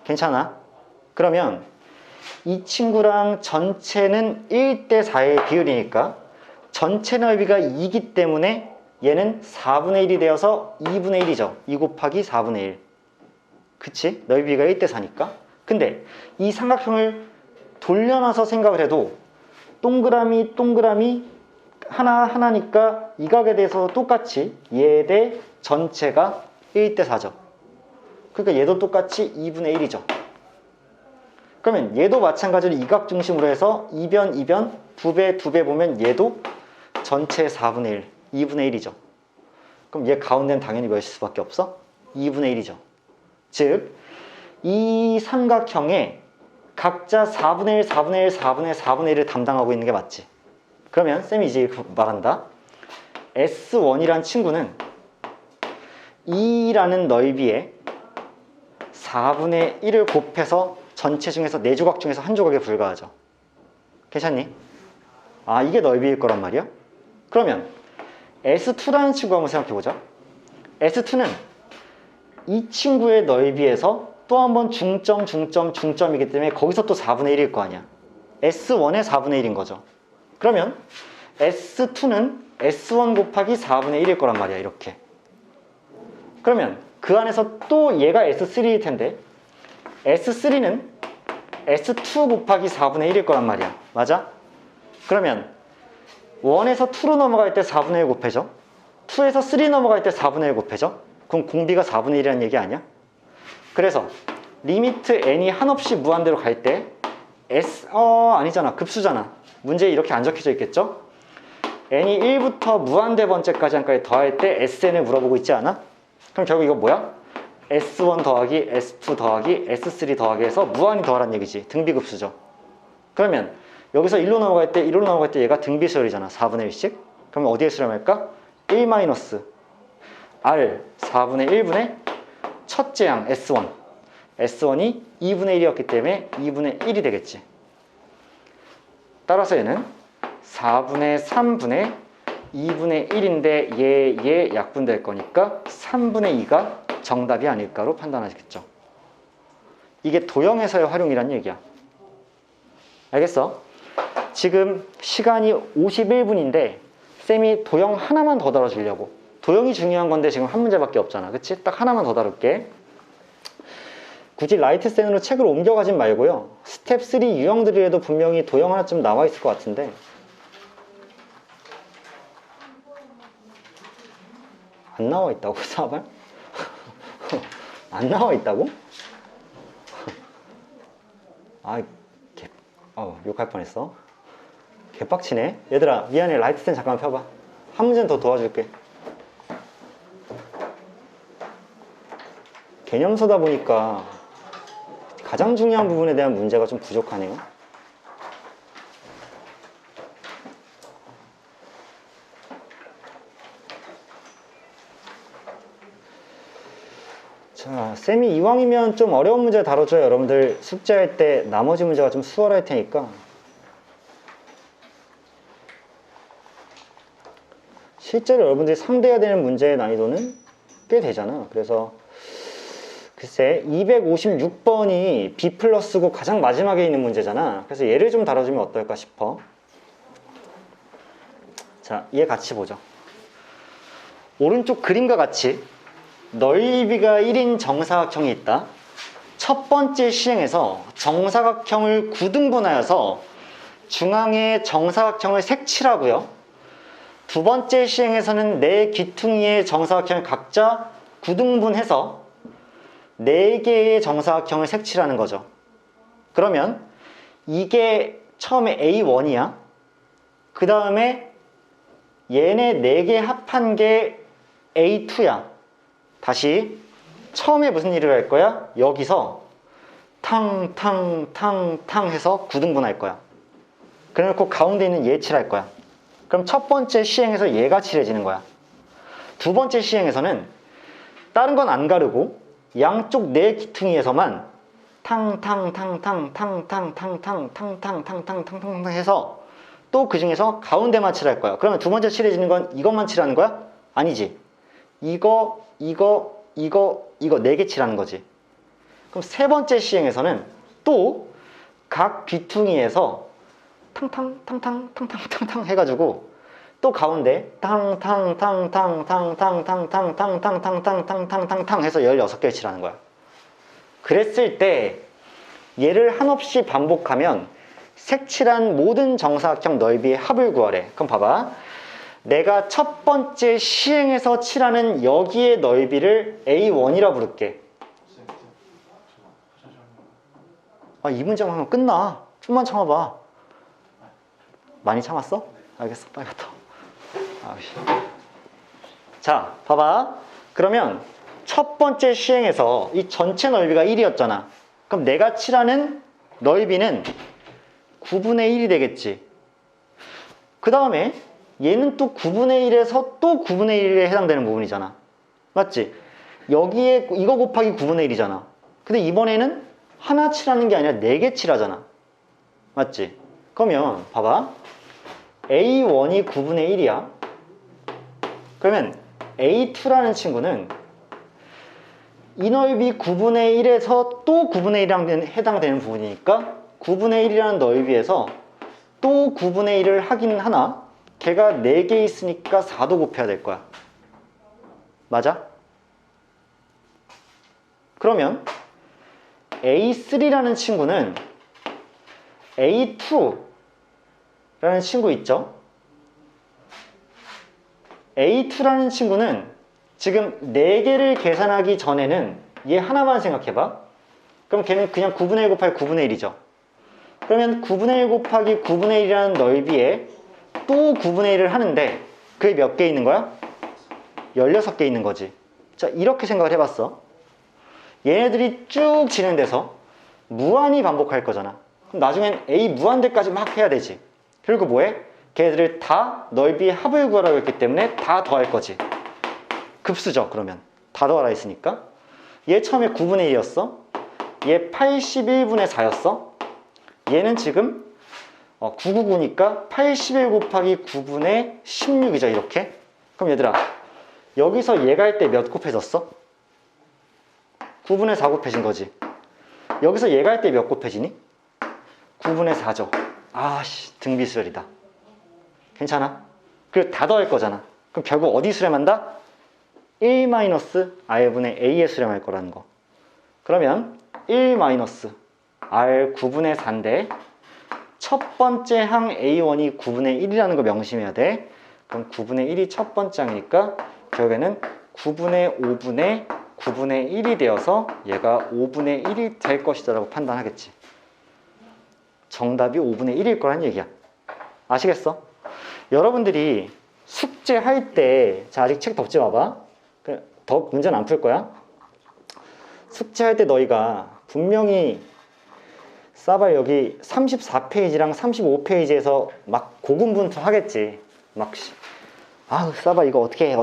괜찮아? 그러면 이 친구랑 전체는 1대 4의 비율이니까 전체 넓이가 2이기 때문에 얘는 4분의 1이 되어서 2분의 1이죠. 2 곱하기 4분의 1. 그치? 넓이가 1대 4니까. 근데 이 삼각형을 돌려놔서 생각을 해도 동그라미 하나니까 이 각에 대해서 똑같이 얘 대 전체가 1대 4죠. 그러니까 얘도 똑같이 2분의 1이죠. 그러면 얘도 마찬가지로 이 각 중심으로 해서 2변 두 배 보면 얘도 전체 4분의 1, 2분의 1이죠. 그럼 얘 가운데는 당연히 몇일 수밖에 없어? 2분의 1이죠. 즉, 이 삼각형에 각자 4분의 1, 4분의 1, 4분의 4분의 1을 담당하고 있는 게 맞지. 그러면 쌤이 이제 말한다. S1이란 친구는 2라는 넓이에 4분의 1을 곱해서 전체 중에서 4조각 중에서 한 조각에 불과하죠. 괜찮니? 이게 넓이일 거란 말이야. 그러면 S2라는 친구 한번 생각해보자. S2는 이 친구의 넓이에서 또 한 번 중점이기 때문에 거기서 또 4분의 1일 거 아니야. S1의 4분의 1인 거죠. 그러면 S2는 S1 곱하기 4분의 1일 거란 말이야. 이렇게. 그러면 그 안에서 또 얘가 S3일 텐데 S3는 S2 곱하기 4분의 1일 거란 말이야. 맞아? 그러면 1에서 2로 넘어갈 때 4분의 1 곱해져. 2에서 3 넘어갈 때 4분의 1 곱해져. 그럼 공비가 4분의 1이라는 얘기 아니야? 그래서 리미트 n이 한없이 무한대로 갈 때 아니잖아. 급수잖아. 문제에 이렇게 안 적혀져 있겠죠? n이 1부터 무한대 번째까지 한까지 더할 때 sn을 물어보고 있지 않아? 그럼 결국 이거 뭐야? S1 더하기 S2 더하기 S3 더하기 해서 무한히 더하란 얘기지. 등비급수죠. 그러면 여기서 1로 넘어갈 때 1로 넘어갈 때 얘가 등비수열이잖아. 4분의 1씩. 그러면 어디에 수렴할까? 1 마이너스 R 4분의 1분의 첫째 양 S1. S1이 2분의 1이었기 때문에 2분의 1이 되겠지. 따라서 얘는 4분의 3분의 2분의 1인데 얘 약분될 거니까 3분의 2가 정답이 아닐까로 판단하시겠죠. 이게 도형에서의 활용이란 얘기야. 알겠어? 지금 시간이 51분인데 쌤이 도형 하나만 더 다뤄주려고. 도형이 중요한 건데 지금 한 문제밖에 없잖아. 그치? 딱 하나만 더 다룰게. 굳이 라이트센으로 책을 옮겨가진 말고요. 스텝 3 유형들이라도 분명히 도형 하나쯤 나와 있을 것 같은데 안 나와 있다고? 4발? 안 나와 있다고? 욕할 뻔했어. 개빡치네. 얘들아 미안해. 라이트센 잠깐 펴봐. 한 문제는 더 도와줄게. 개념서다 보니까 가장 중요한 부분에 대한 문제가 좀 부족하네요. 자, 쌤이 이왕이면 좀 어려운 문제 다뤄줘요. 여러분들 숙제할 때 나머지 문제가 좀 수월할 테니까. 실제로 여러분들이 상대해야 되는 문제의 난이도는 꽤 되잖아. 그래서 글쎄 256번이 B 플러스고 가장 마지막에 있는 문제잖아. 그래서 얘를 좀 다뤄주면 어떨까 싶어. 자, 얘 같이 보죠. 오른쪽 그림과 같이 넓이가 1인 정사각형이 있다. 첫 번째 시행에서 정사각형을 9등분하여서 중앙에 정사각형을 색칠하고요. 두 번째 시행에서는 네 귀퉁이의 정사각형을 각자 9등분해서 4개의 정사각형을 색칠하는 거죠. 그러면 이게 처음에 A1이야. 그 다음에 얘네 4개 합한 게 A2야. 다시 처음에 무슨 일을 할 거야? 여기서 탕 해서 9등분할 거야. 그래놓고 가운데 있는 얘 칠할 거야. 그럼 첫 번째 시행에서 얘가 칠해지는 거야. 두 번째 시행에서는 다른 건 안 가르고 양쪽 네 귀퉁이에서만 탕 해서 또 그 중에서 가운데만 칠할 거야. 그러면 두 번째 칠해지는 건 이것만 칠하는 거야? 아니지. 이거 네 개 칠하는 거지. 그럼 세 번째 시행에서는 또 각 귀퉁이에서 탕탕 해가지고 또 가운데 해서 16개를 칠하는 거야. 그랬을 때 얘를 한없이 반복하면 색칠한 모든 정사각형 넓이의 합을 구하래. 그럼 봐봐. 내가 첫 번째 시행에서 칠하는 여기의 넓이를 A1이라 부를게. 이 문제만 하면 끝나. 좀만 참아봐. 많이 참았어? 알겠어. 빨리 갔다 와. 자, 봐봐. 그러면 첫 번째 시행에서 이 전체 넓이가 1이었잖아. 그럼 내가 칠하는 넓이는 9분의 1이 되겠지. 그 다음에 얘는 또 9분의 1에서 또 9분의 1에 해당되는 부분이잖아. 맞지? 여기에 이거 곱하기 9분의 1이잖아. 근데 이번에는 하나 칠하는 게 아니라 4개 칠하잖아. 맞지? 그러면 봐봐. A1이 9분의 1이야. 그러면 A2라는 친구는 이 넓이 9분의 1에서 또 9분의 1이랑 해당되는 부분이니까 9분의 1이라는 넓이에서 또 9분의 1을 하긴 하나 걔가 4개 있으니까 4도 곱해야 될 거야. 맞아? 그러면 A3라는 친구는 A2라는 친구 있죠? A2라는 친구는 지금 4개를 계산하기 전에는 얘 하나만 생각해봐. 그럼 걔는 그냥 9분의 1 곱하기 9분의 1이죠. 그러면 9분의 1 곱하기 9분의 1이라는 넓이에 또 9분의 1을 하는데 그게 몇 개 있는 거야? 16개 있는 거지. 자, 이렇게 생각을 해봤어. 얘네들이 쭉 진행돼서 무한히 반복할 거잖아. 그럼 나중엔 A 무한대까지 막 해야 되지. 그리고 뭐해? 걔네들을 다 넓이의 합을 구하라고 했기 때문에 다 더할 거지. 급수죠. 그러면 다 더하라 했으니까. 얘 처음에 9분의 1이었어. 얘 81분의 4였어. 얘는 지금 999니까 81 곱하기 9분의 16이죠. 이렇게. 그럼 얘들아, 여기서 얘가 할 때 몇 곱해졌어? 9분의 4 곱해진 거지. 여기서 얘가 할 때 몇 곱해지니? 9분의 4죠. 아씨, 등비수열이다. 괜찮아? 그리고 다 더할 거잖아. 그럼 결국 어디 수렴한다? 1-r분의 a에 수렴할 거라는 거. 그러면 1-r 9분의 4인데 첫 번째 항 a1이 9분의 1이라는 거 명심해야 돼. 그럼 9분의 1이 첫 번째 항이니까 결국에는 9분의 5분의 9분의 1이 되어서 얘가 5분의 1이 될 것이다 라고 판단하겠지. 정답이 5분의 1일 거란 얘기야. 아시겠어? 여러분들이 숙제할 때, 자, 아직 책 덮지 마봐. 더 문제는 안 풀 거야. 숙제할 때 너희가 분명히 싸발 여기 34페이지랑 35페이지에서 막 고군분투 하겠지. 막 아우 싸발 이거 어떻게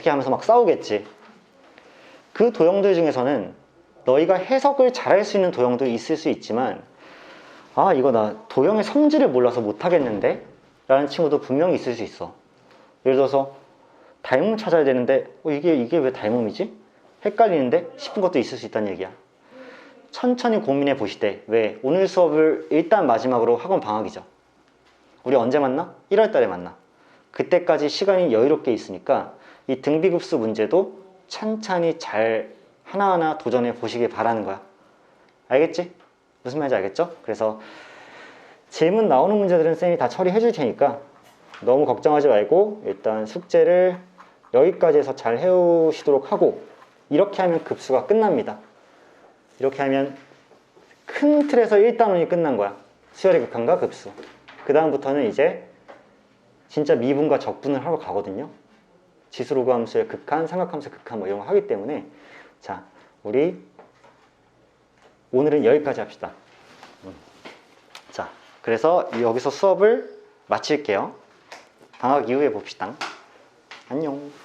하면서 막 싸우겠지. 그 도형들 중에서는 너희가 해석을 잘할 수 있는 도형도 있을 수 있지만 아 이거 나 도형의 성질을 몰라서 못하겠는데? 라는 친구도 분명히 있을 수 있어. 예를 들어서 닮음 찾아야 되는데 이게 왜 닮음이지? 헷갈리는데 싶은 것도 있을 수 있다는 얘기야. 천천히 고민해 보시되 왜? 오늘 수업을 일단 마지막으로 학원 방학이죠. 우리 언제 만나? 1월 달에 만나. 그때까지 시간이 여유롭게 있으니까 이 등비급수 문제도 찬찬히 잘 하나하나 도전해 보시길 바라는 거야. 알겠지? 무슨 말인지 알겠죠? 그래서 질문 나오는 문제들은 쌤이 다 처리해 줄 테니까 너무 걱정하지 말고 일단 숙제를 여기까지 해서 잘 해오시도록 하고 이렇게 하면 급수가 끝납니다. 이렇게 하면 큰 틀에서 1단원이 끝난 거야. 수열의 극한과 급수. 그 다음부터는 이제 진짜 미분과 적분을 하러 가거든요. 지수로그 함수의 극한, 삼각함수의 극한 뭐 이런 거 하기 때문에 자, 우리 오늘은 여기까지 합시다. 자, 그래서 여기서 수업을 마칠게요. 방학 이후에 봅시다. 안녕.